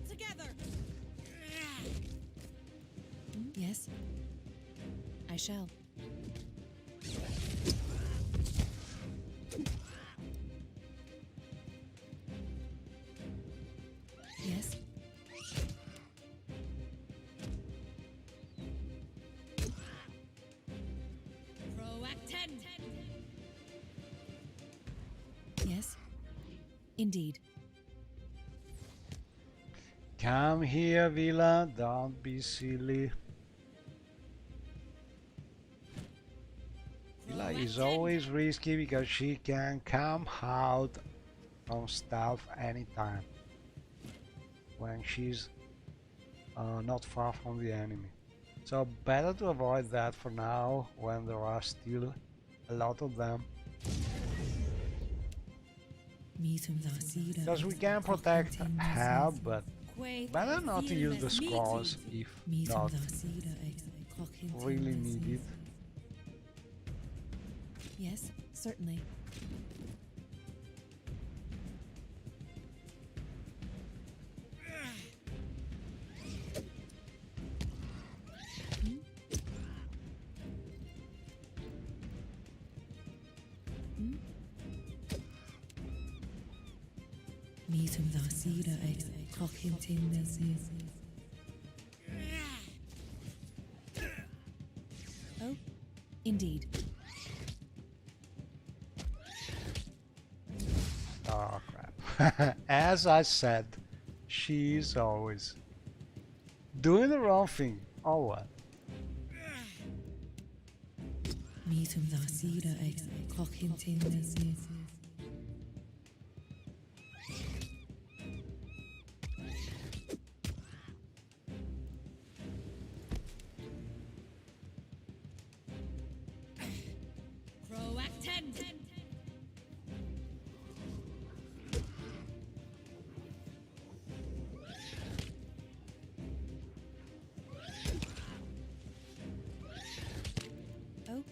together. Yes, I shall. Yes. Proacten. Yes, indeed. Come here, Villa. Don't be silly. Villa is always risky because she can come out from stealth anytime when she's not far from the enemy. So better to avoid that for now when there are still a lot of them. Because we can protect her, but better not to use the scrolls if not really needed. Yes, certainly. Oh, indeed. Oh crap. As I said, she's always doing the wrong thing. Oh well. Proacten. Oh.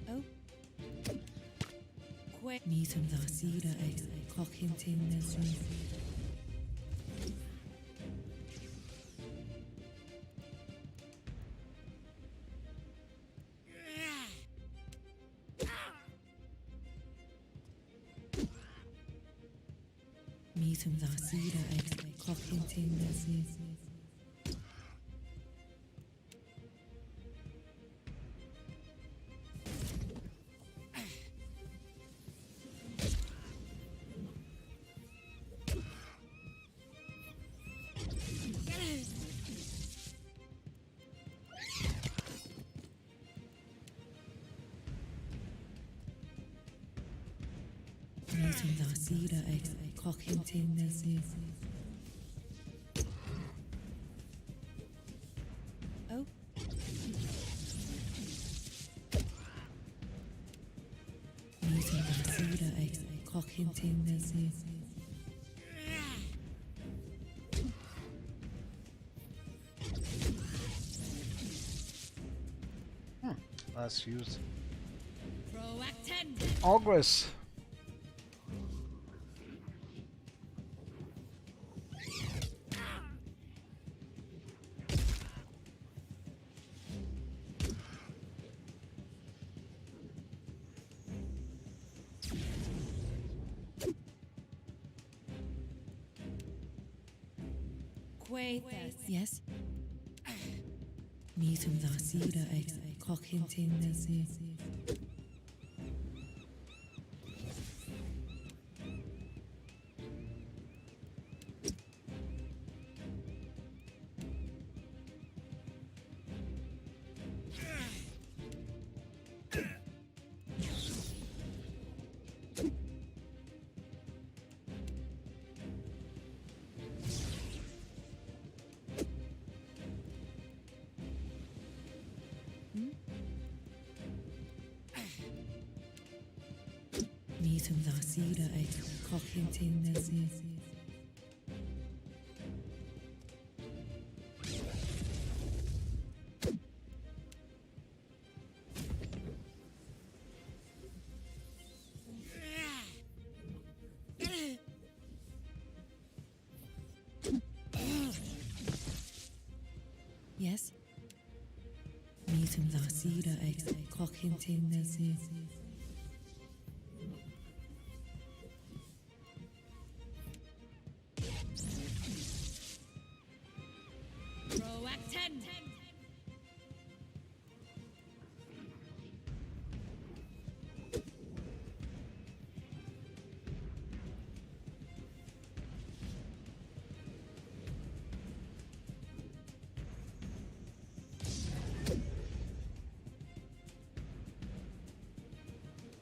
Oh. Quick. Oh. Let's use Proacten. Ogress. Yes.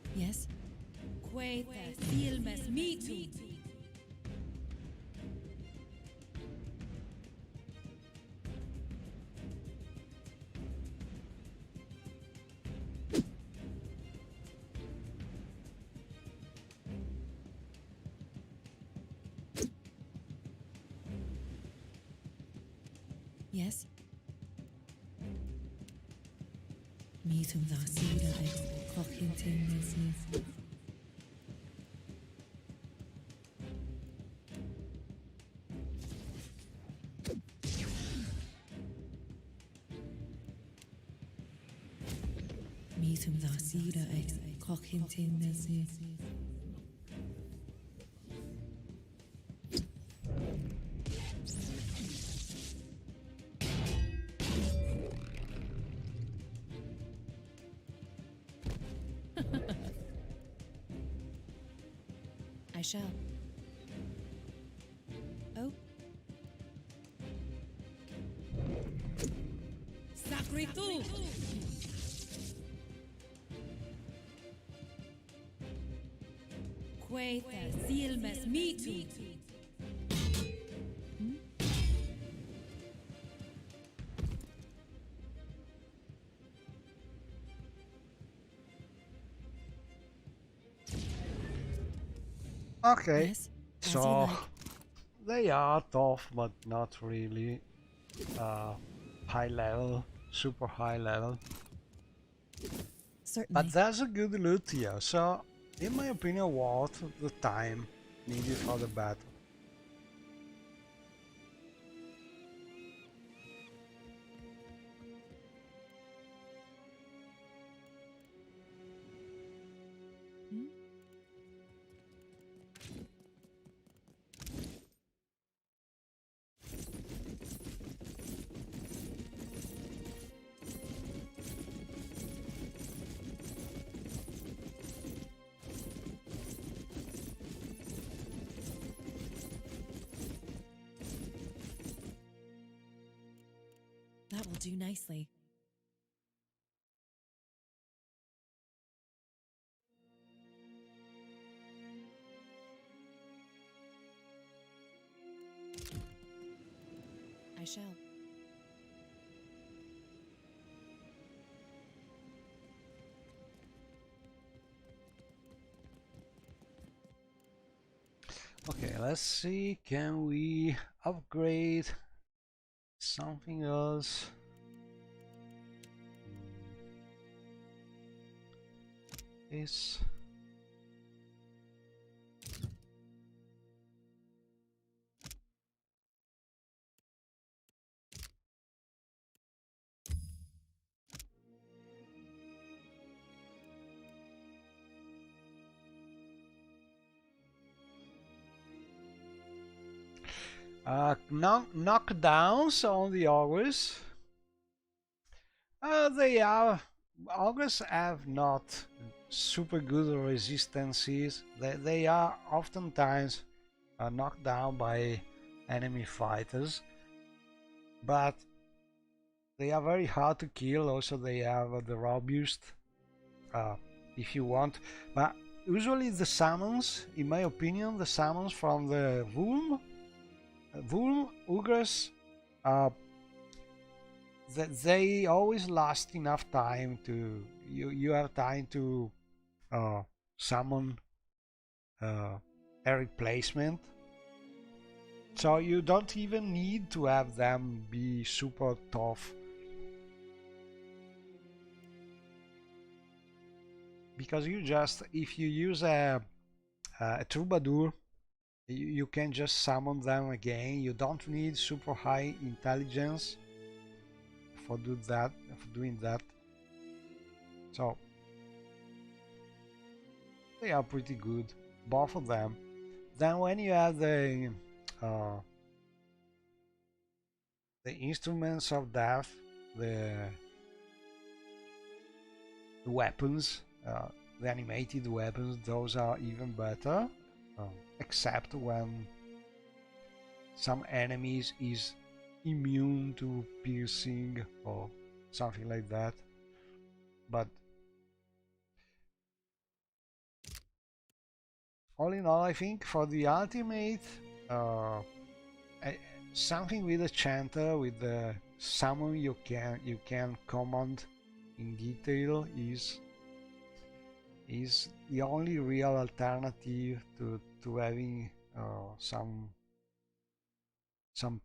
Yes? Yes? I shall. Oh. Sacritu! Queta silmes mitu! Okay, Yes? As you so like. they are tough, but not really high level, super high level. Certainly. But that's a good loot here, so in my opinion worth the time needed for the battle. That will do nicely. I shall. Okay, let's see, can we upgrade something else? This. Knockdowns on the augurs. They are augurs have not super good resistances. They are oftentimes knocked down by enemy fighters, but they are very hard to kill. Also, they have the robust, if you want. But usually the summons, in my opinion, the summons from the Vulm Ogres, they always last enough time to you have time to summon a replacement, so you don't even need to have them be super tough, because you just, if you use a troubadour, you can just summon them again. You don't need super high intelligence for doing that. So they are pretty good, both of them. Then when you have uh, the instruments of death, the weapons, the animated weapons, those are even better, except when some enemies is immune to piercing or something like that. But all in all, I think for the ultimate, uh, something with a chanter, with the summon you can command in detail is the only real alternative to having some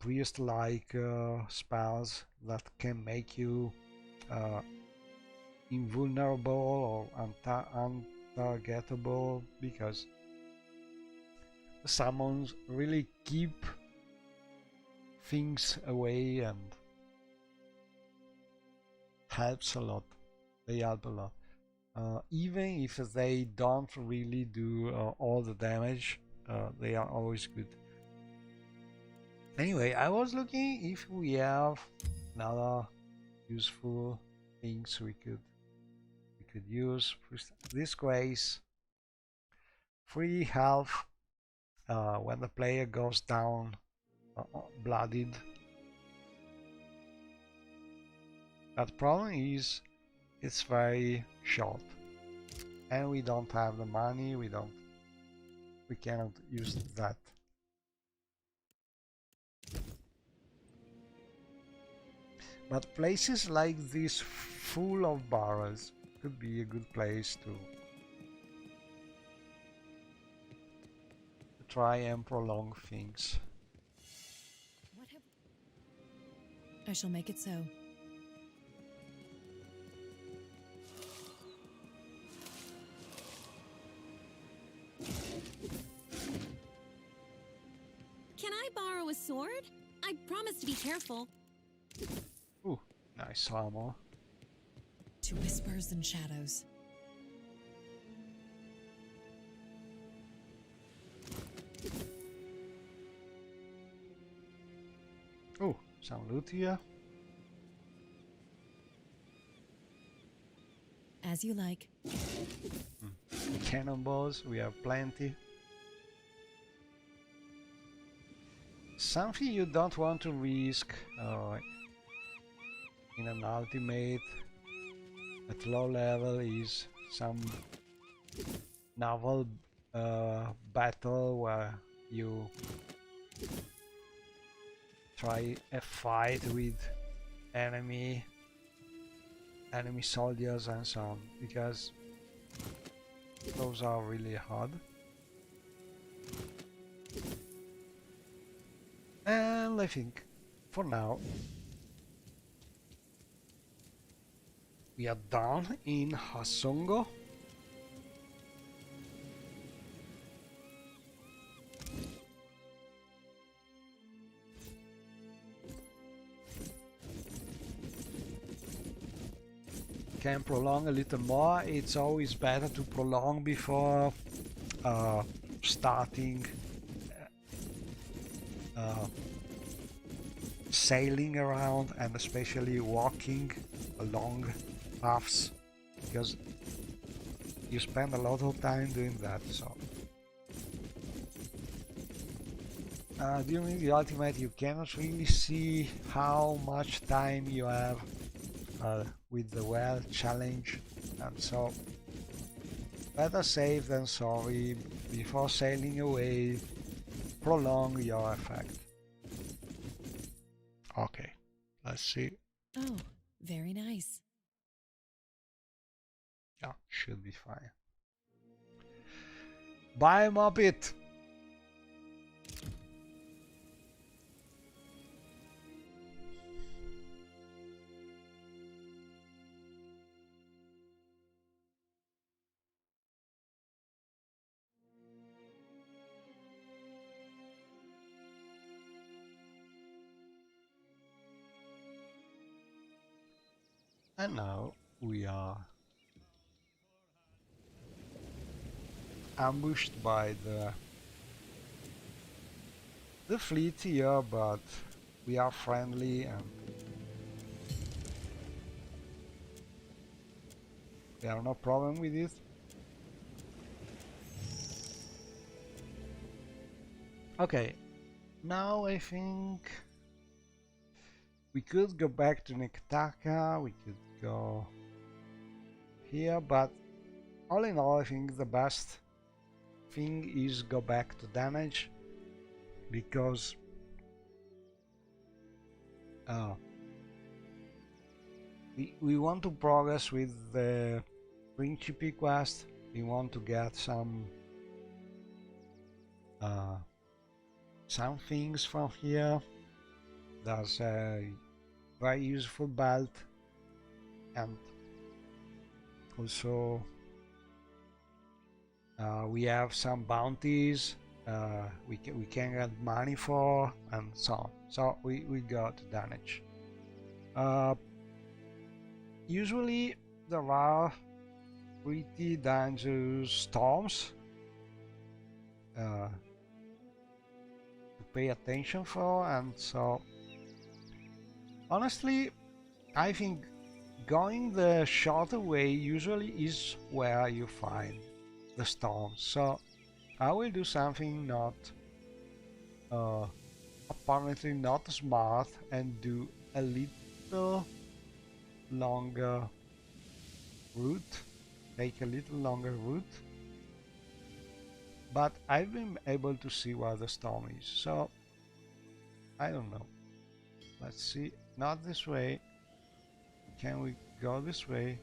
priest-like spells that can make you invulnerable or untargetable, because the summons really keep things away and helps a lot. They help a lot. Even if they don't really do all the damage, they are always good. Anyway, I was looking if we have another useful things we could use. This grace, free health when the player goes down bloodied. But problem is it's very short, and we don't have the money. We cannot use that. But places like this full of barrels could be a good place to try and prolong things. I shall make it so. Can I borrow a sword? I promise to be careful. Ooh, nice armor. To whispers and shadows. Oh, some loot here. As you like. Cannonballs, we have plenty. Something you don't want to risk in an ultimate at low level is some naval battle where you try a fight with enemy soldiers and so on, because those are really hard. And I think for now we are done in Hasongo. Can prolong a little more. It's always better to prolong before starting sailing around, and especially walking along paths, because you spend a lot of time doing that. So during the ultimate you cannot really see how much time you have with the well challenge, and so better safe than sorry. Before sailing away, prolong your effect. Okay, let's see. Oh, very nice. Yeah, should be fine. Bye, Muppet! And now we are ambushed by the fleet here, but we are friendly and there are no problem with it. Okay, now I think we could go back to Neketaka, we could go here, but all in all I think the best thing is go back to Dunnage, because we want to progress with the Principe quest. We want to get some things from here. There's a very useful belt, and also we have some bounties we can get money for, and so on. So we go to Dunnage. Usually there are pretty dangerous storms to pay attention for, and so honestly I think going the shorter way usually is where you find the storms. So I will do something not apparently not smart and do a little longer route, take a little longer route, but I've been able to see where the storm is, so I don't know. Let's see. Not this way. Can we go this way?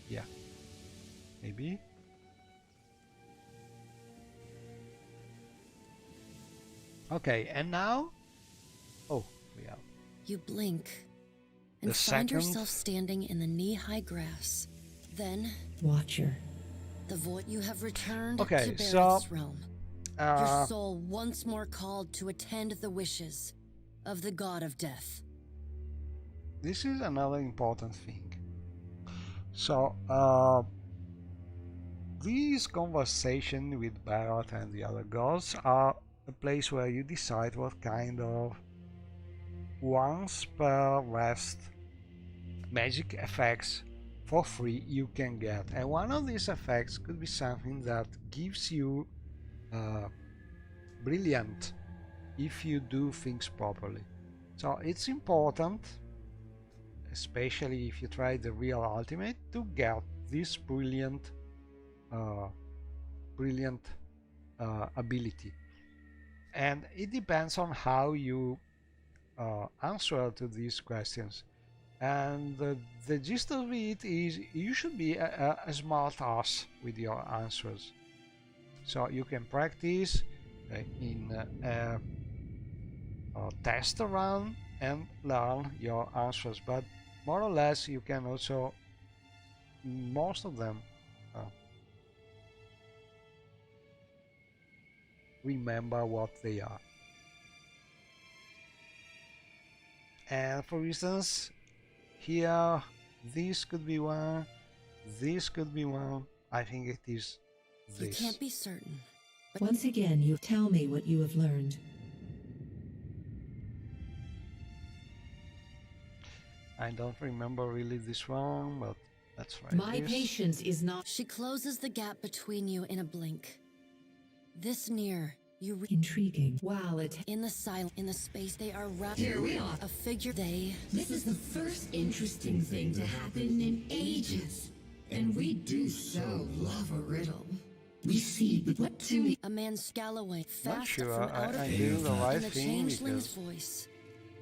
Yeah, maybe. Okay, and now we have You blink and the find second. yourself standing in the knee-high grass. Then, Watcher. the void you have returned Okay, to so, Barrett's realm. Your Uh, soul once more called to attend the wishes of the god of death. this is another important thing. So, these conversations with Barrett and the other gods are a place where you decide what kind of once per rest magic effects for free you can get. And one of these effects could be something that gives you brilliant if you do things properly. So it's important, especially if you try the real ultimate, to get this brilliant ability. And it depends on how you answer to these questions. And the gist of it is you should be a smart ass with your answers. So you can practice in a test run and learn your answers, but more or less you can also, most of them, remember what they are. And for instance, here this could be one, this could be one. I think it is this. You can't be certain. But Once again, you tell me what you have learned. I don't remember really this one, but let's try My this. patience is not she closes the gap between you in a blink. This near, you intriguing. While it in the silence, in the space they are wrapped. Here we are. A figure they. This is the first interesting thing to happen in ages. And we do so love a riddle. We see, but what to me? A man scallowing Not fast sure from out of I it. do the right In the thing changeling's because voice,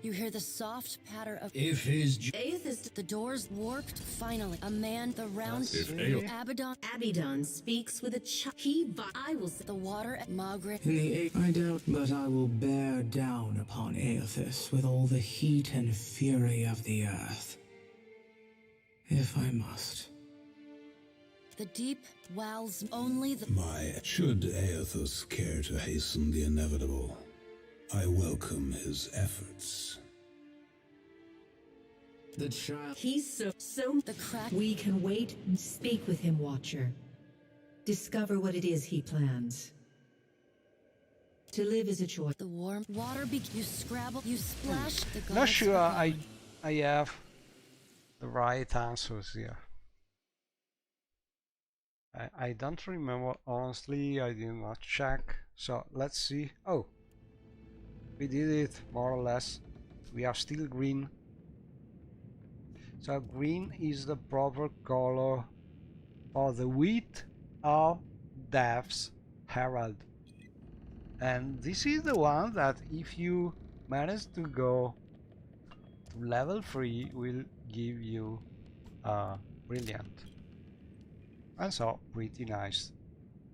you hear the soft patter of If his Aethys. The doors warped. Finally, a man, the round Let's If see. Ale- Abaddon, Abaddon speaks with a I will say the water at Margaret. In the I doubt, but I will bear down upon Aethys with all the heat and fury of the earth. If I must. The deep wells only the Should Aethys care to hasten the inevitable, I welcome his efforts. The child. He's so the crack. we can wait and speak with him, Watcher. Discover what it is he plans. To live is a choice. The warm water you scrabble, you splash. The gods Not sure are I gone. have the right answers here. I don't remember, honestly. I did not check. So let's see. Oh, we did it more or less. We are still green. So green is the proper color for the wheat of Death's Herald. And this is the one that if you manage to go to level 3 will give you brilliant. And so pretty nice.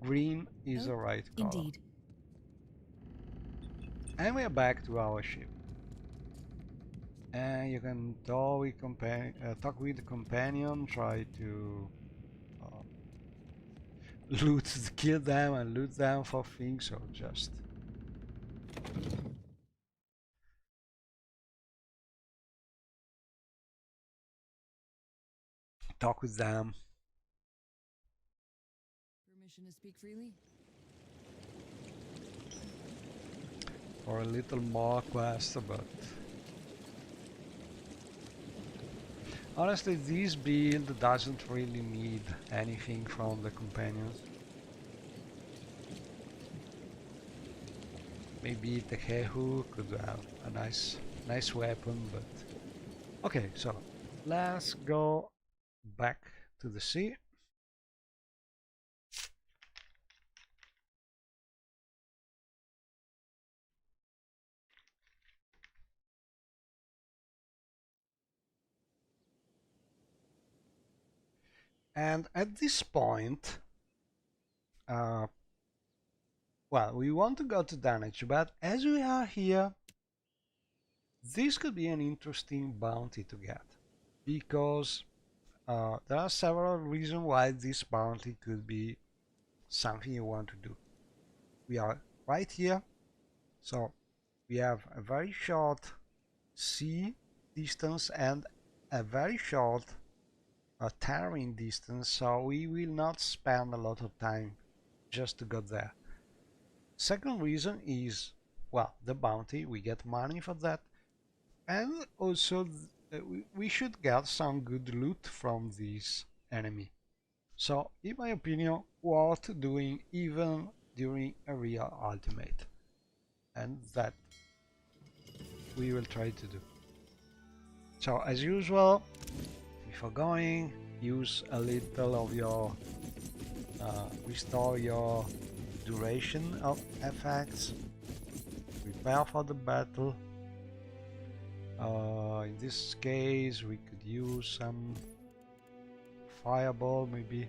Green is the right color. Indeed. And we are back to our ship. And you can talk with the companion, try to kill them and loot them for things, or just talk with them. Permission to speak freely? For a little more quest, but honestly this build doesn't really need anything from the companions. Maybe the Hehu could have a nice weapon, but okay, so let's go back to the sea. And at this point, well, we want to go to Dunnage, but as we are here, this could be an interesting bounty to get, because there are several reasons why this bounty could be something you want to do. We are right here, so we have a very short sea distance and a very short terrain distance, so we will not spend a lot of time just to go there. Second reason is, well, the bounty, we get money for that, and also we should get some good loot from this enemy. So, in my opinion, worth doing even during a real ultimate. And that we will try to do. So, as usual, before going, use a little of your restore your duration of effects, prepare for the battle. In this case we could use some fireball maybe.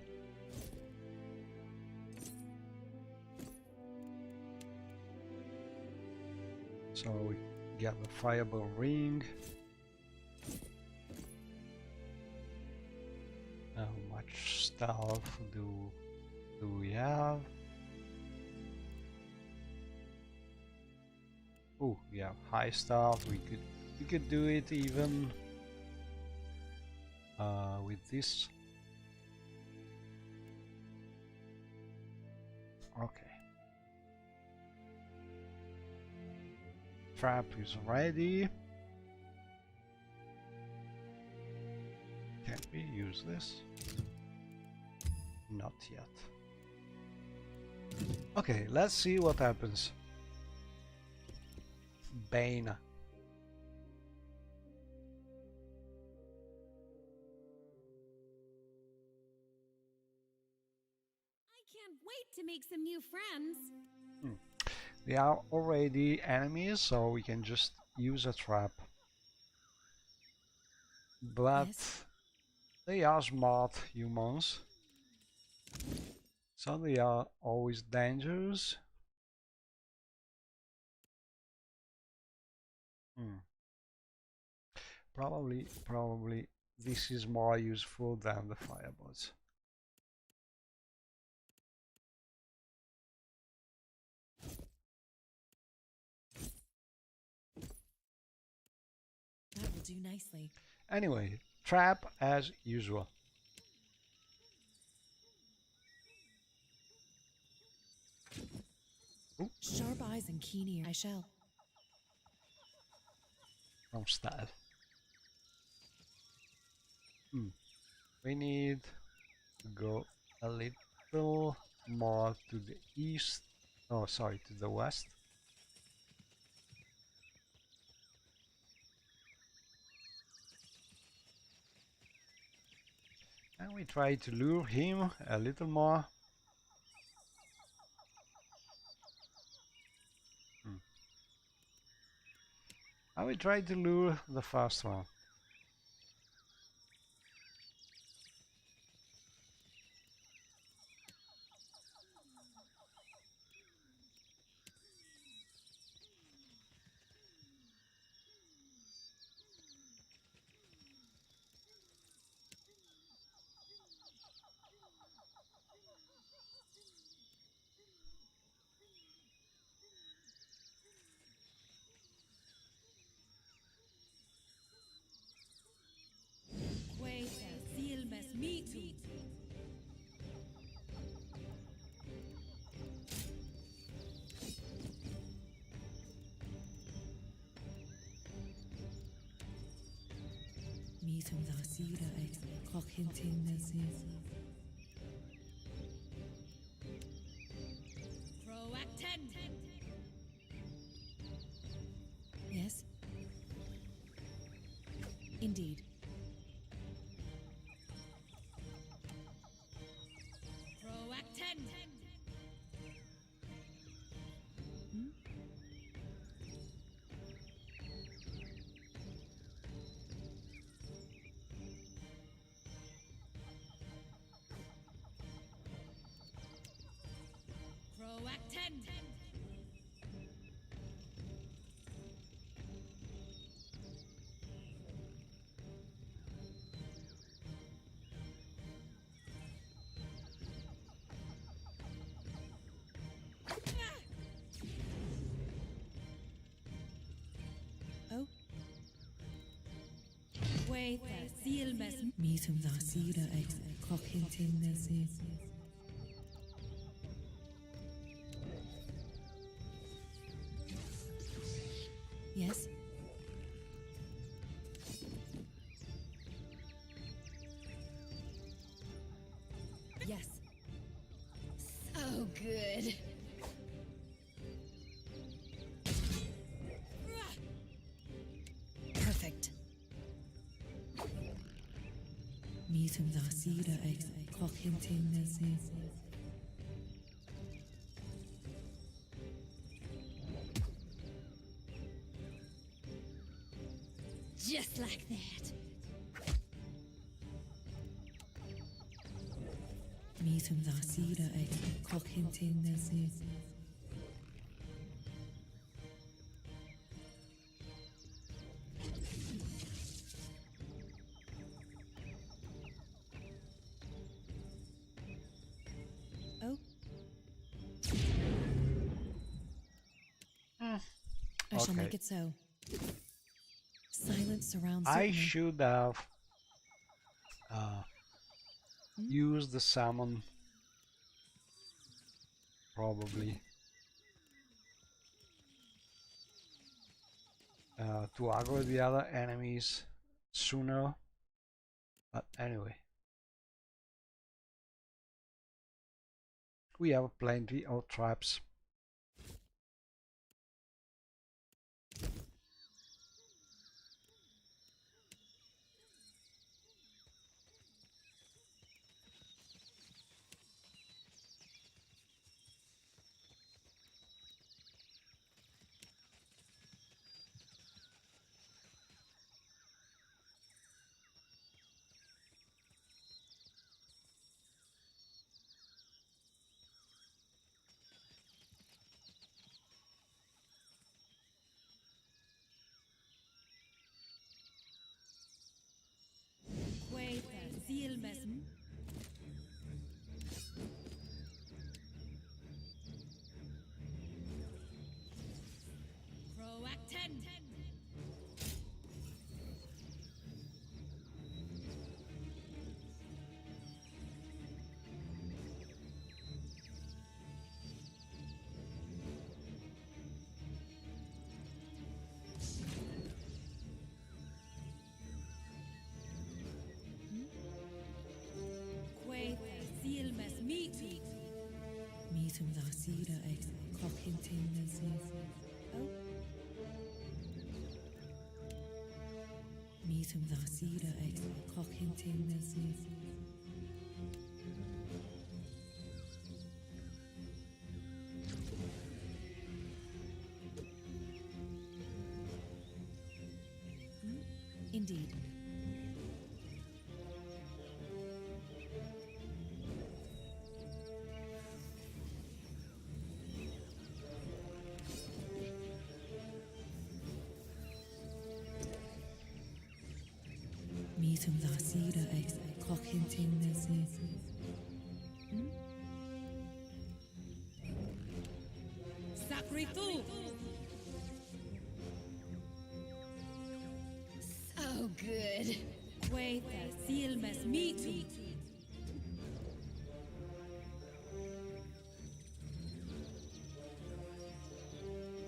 So we get the fireball ring. How much stuff do we have? Oh, we have high stuff. We could do it even with this. Okay. Trap is ready. Can we use this? Not yet. Okay, let's see what happens. Beina. I can't wait to make some new friends. They are already enemies, so we can just use a trap. But Yes. they are smart humans, so they are always dangerous. Probably this is more useful than the fireballs. That will do nicely. Anyway, trap as usual. Ooh, Sharp eyes and keen ear. I shall. from style. We need to go a little more to the east. Oh, sorry, to the west. And we try to lure him a little more. And we try to lure the first one. Meetum da sira ex cochinting nasis. Proacten. Yes. Indeed. Proacten. Proacten. Oh. Wait, Meetum da sira ex cochinting nasis. Yes. Yes. So good. Perfect. Meetum da sira ex cochinting nasis. Just like that. Meetum da sira ex cochinting nasis. Oh. I shall make it so. Silence surrounds I me. should have used the summon, probably, to aggro the other enemies sooner. But anyway, we have plenty of traps. Mítum dá síra ag cochinting na sí. Indeed. Mítum dá síra ag cochinting na sí. Sacritu! So good. Quae silmes mitum.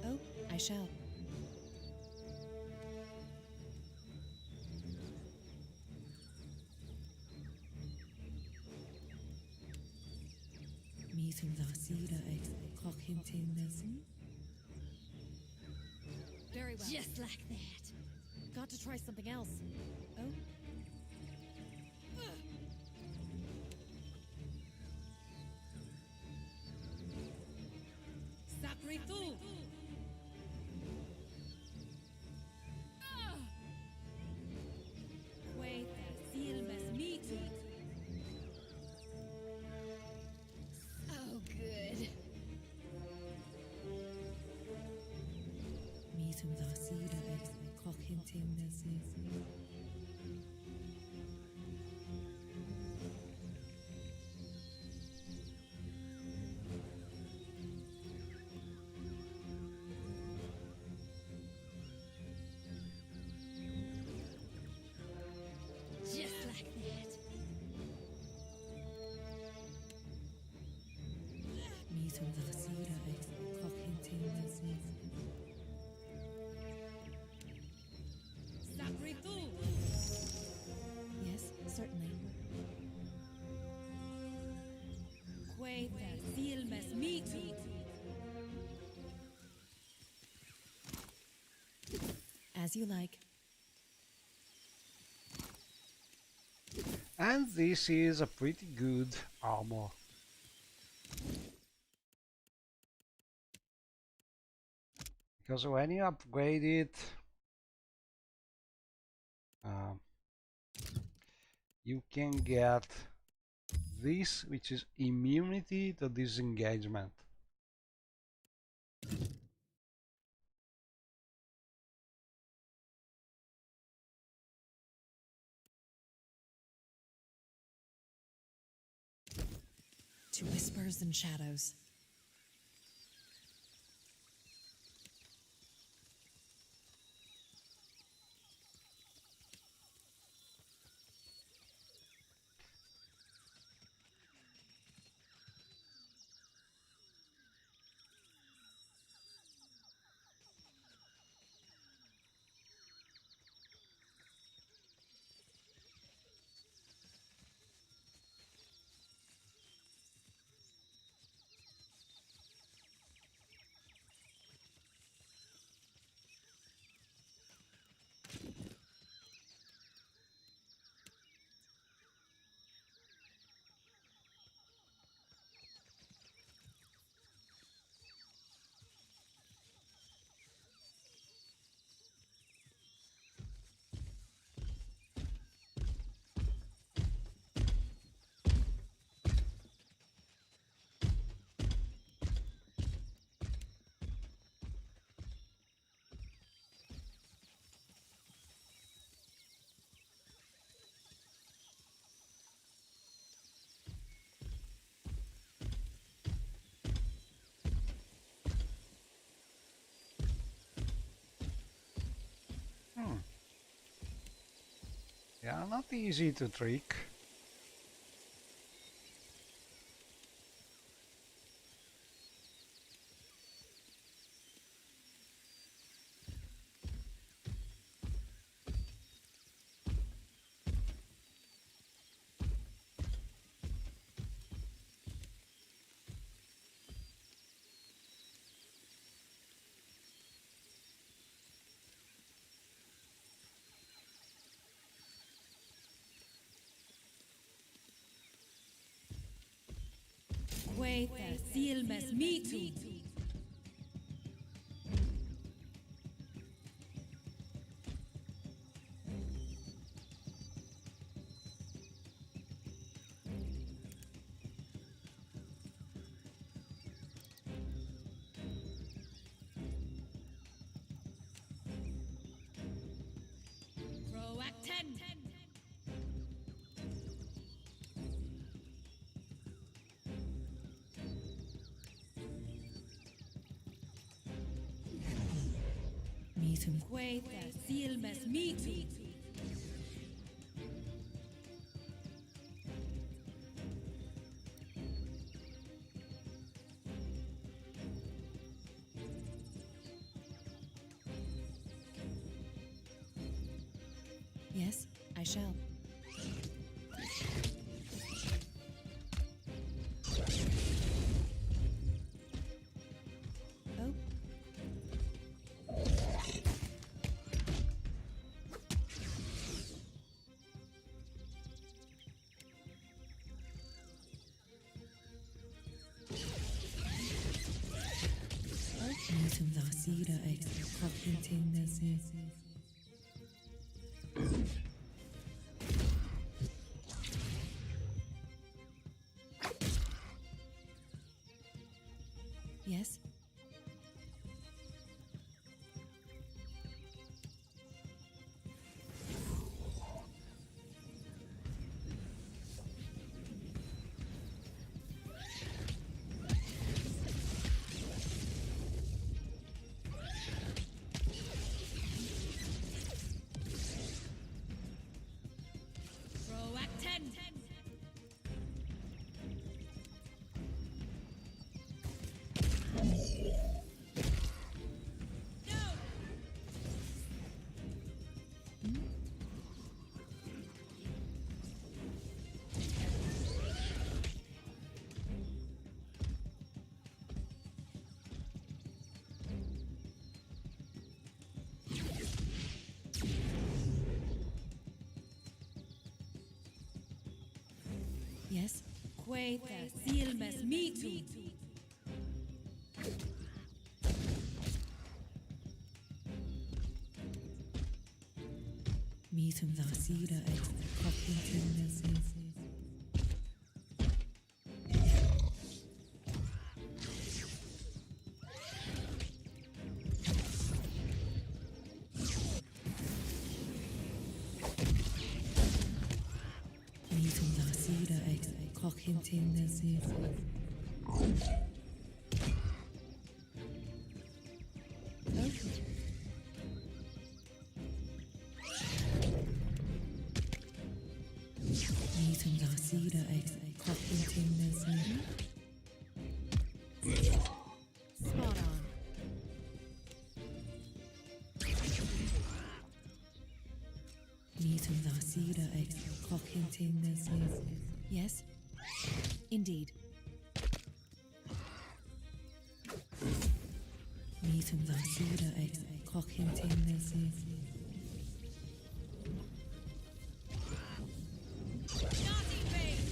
Oh, I shall. Mítum dá síra ag cochinting na sí. Very well. Just like that. Got to try something else. Oh. Sacritu! Quae silmes mitum. So good. Mítum dá síra ag cochinting na sí. Just like that. Mítum dá síra ag cochinting na sí. Sacritu! Yes, certainly. Quae silmes mitum. As you like. And this is a pretty good armor. Because when you upgrade it, you can get this, which is immunity to disengagement. To whispers and shadows. Yeah, not easy to trick. silmes mitu. Proact 10. Meetum. Queta silmes mitu. Yes, I shall. Oh. Meetum Vasida ex Cockington this is. Yes. Proact 10. Yes. Queta silmes mitu. Meetum Vasida ex Cockington this is. Meetum Vasida ex Cockington this is. Meetum Vasida ex Cockington this is. Spot on. Meetum Vasida ex Cockington this is. Yes. Indeed. Meetum Vasida ex Cockington this is. Naughty face.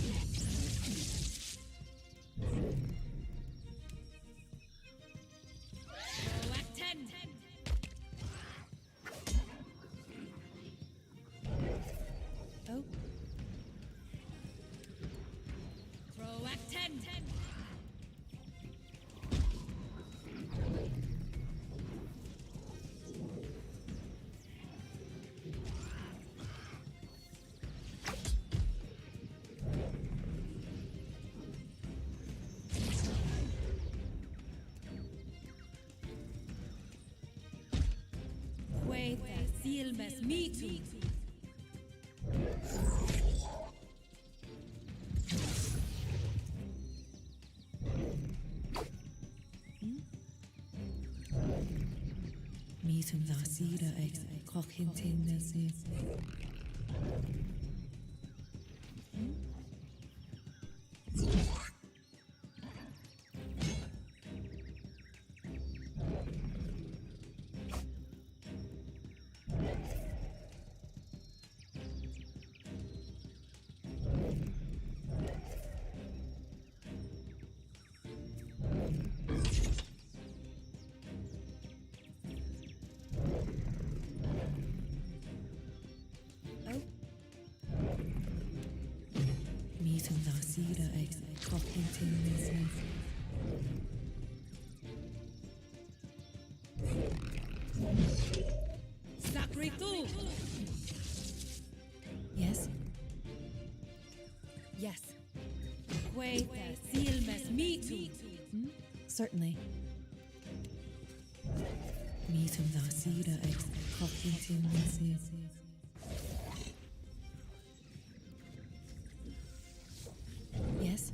Proact 10. Oh. Proact 10. Queta silmes mitu. Meetum Vasida ex Cockington this is. Yes? Yes. Quay silmes mitu. Certainly. Meetum da sida ex cognitum Yes?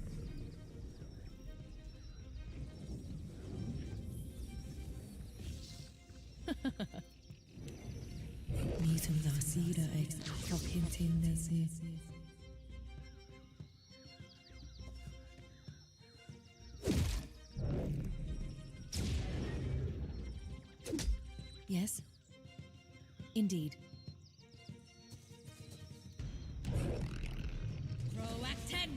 Meetum da sida ex cognitum Yes? Indeed. Proacten.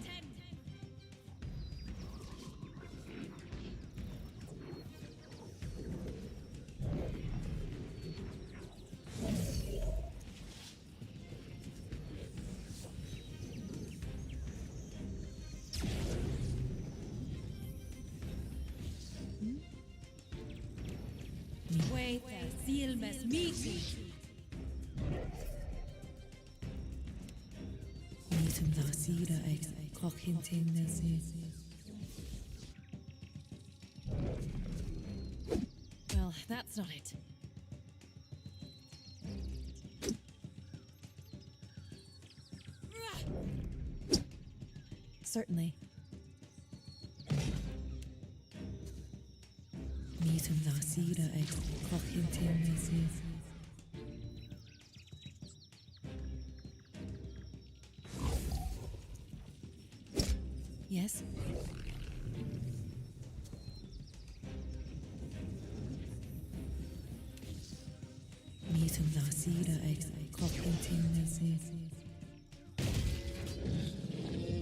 Quay silmes mitu. Meetum da sida ex cognitum Well, that's not it. Certainly. Meetum da sida ex cognitum Yes? Meetum da sida ex cognitum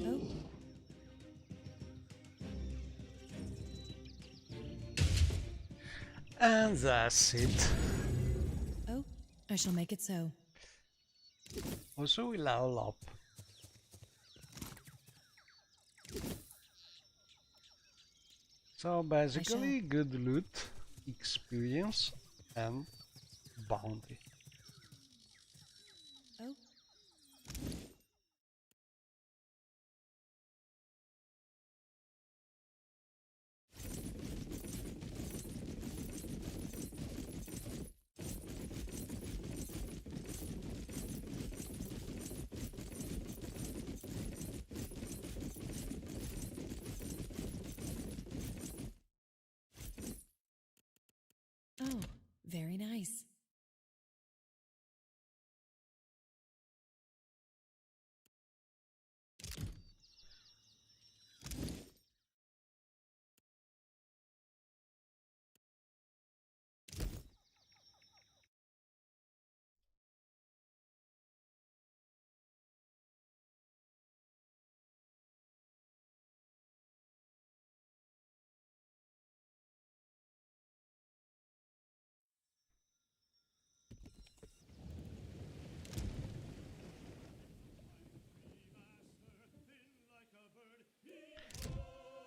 Oh? And that's it. Oh, I shall make it so. Also we level up. So basically good loot, experience and bounty. Oh? Oh, very nice.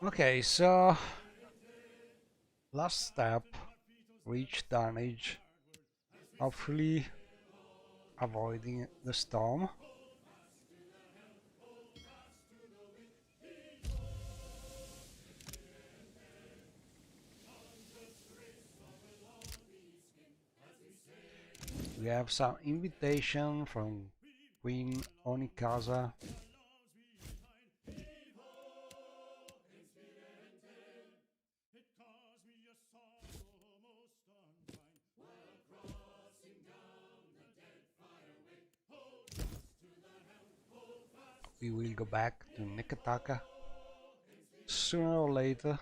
Okay, so last step, reach Dunnage, hopefully avoiding the storm. We have some invitation from Queen Onikaza. We will go back to Neketaka sooner or later.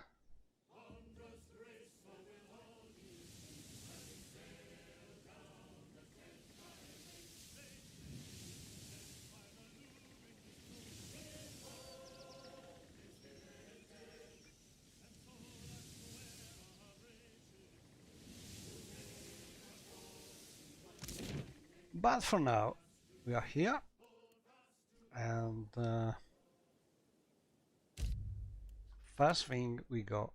But for now, we are here and first thing we go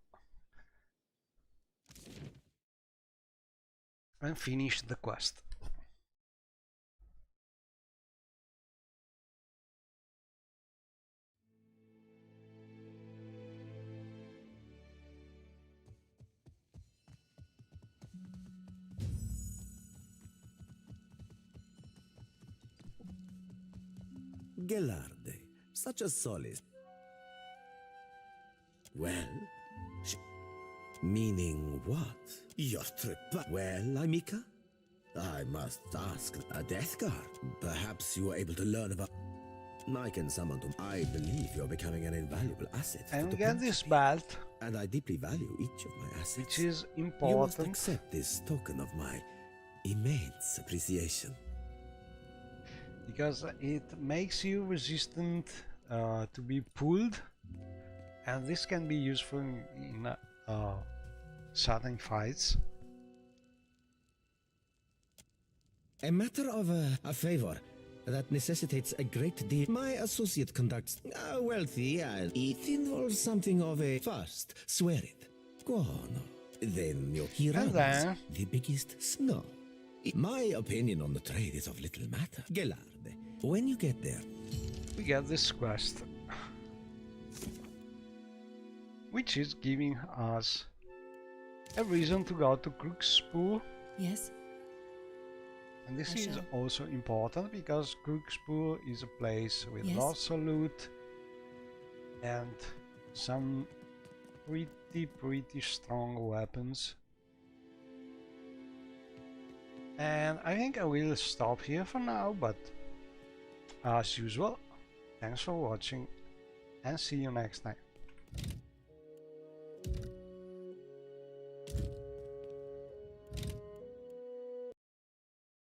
and finish the quest. Gelarde, such a solace. Well, meaning what? Your trip back. Well, Amika? I must ask, a death guard. Perhaps you were able to learn about... I can summon them. I believe you're becoming an invaluable asset. And we get this belt. And I deeply value each of my assets. Which is important. You must accept this token of my immense appreciation. Because it makes you resistant to be pulled, and this can be useful in certain fights. A matter of a favor that necessitates a great deal. My associate conducts a wealthy and it involves something of a first. Swear it. Go on. Then he runs the biggest snow. My opinion on the trade is of little matter. Gelarde, when you get there, we get this quest, which is giving us a reason to go to Crookspool. Yes. And this is also important because Crookspool is a place with lots of loot and some pretty strong weapons. And I think I will stop here for now, but as usual, thanks for watching and see you next time.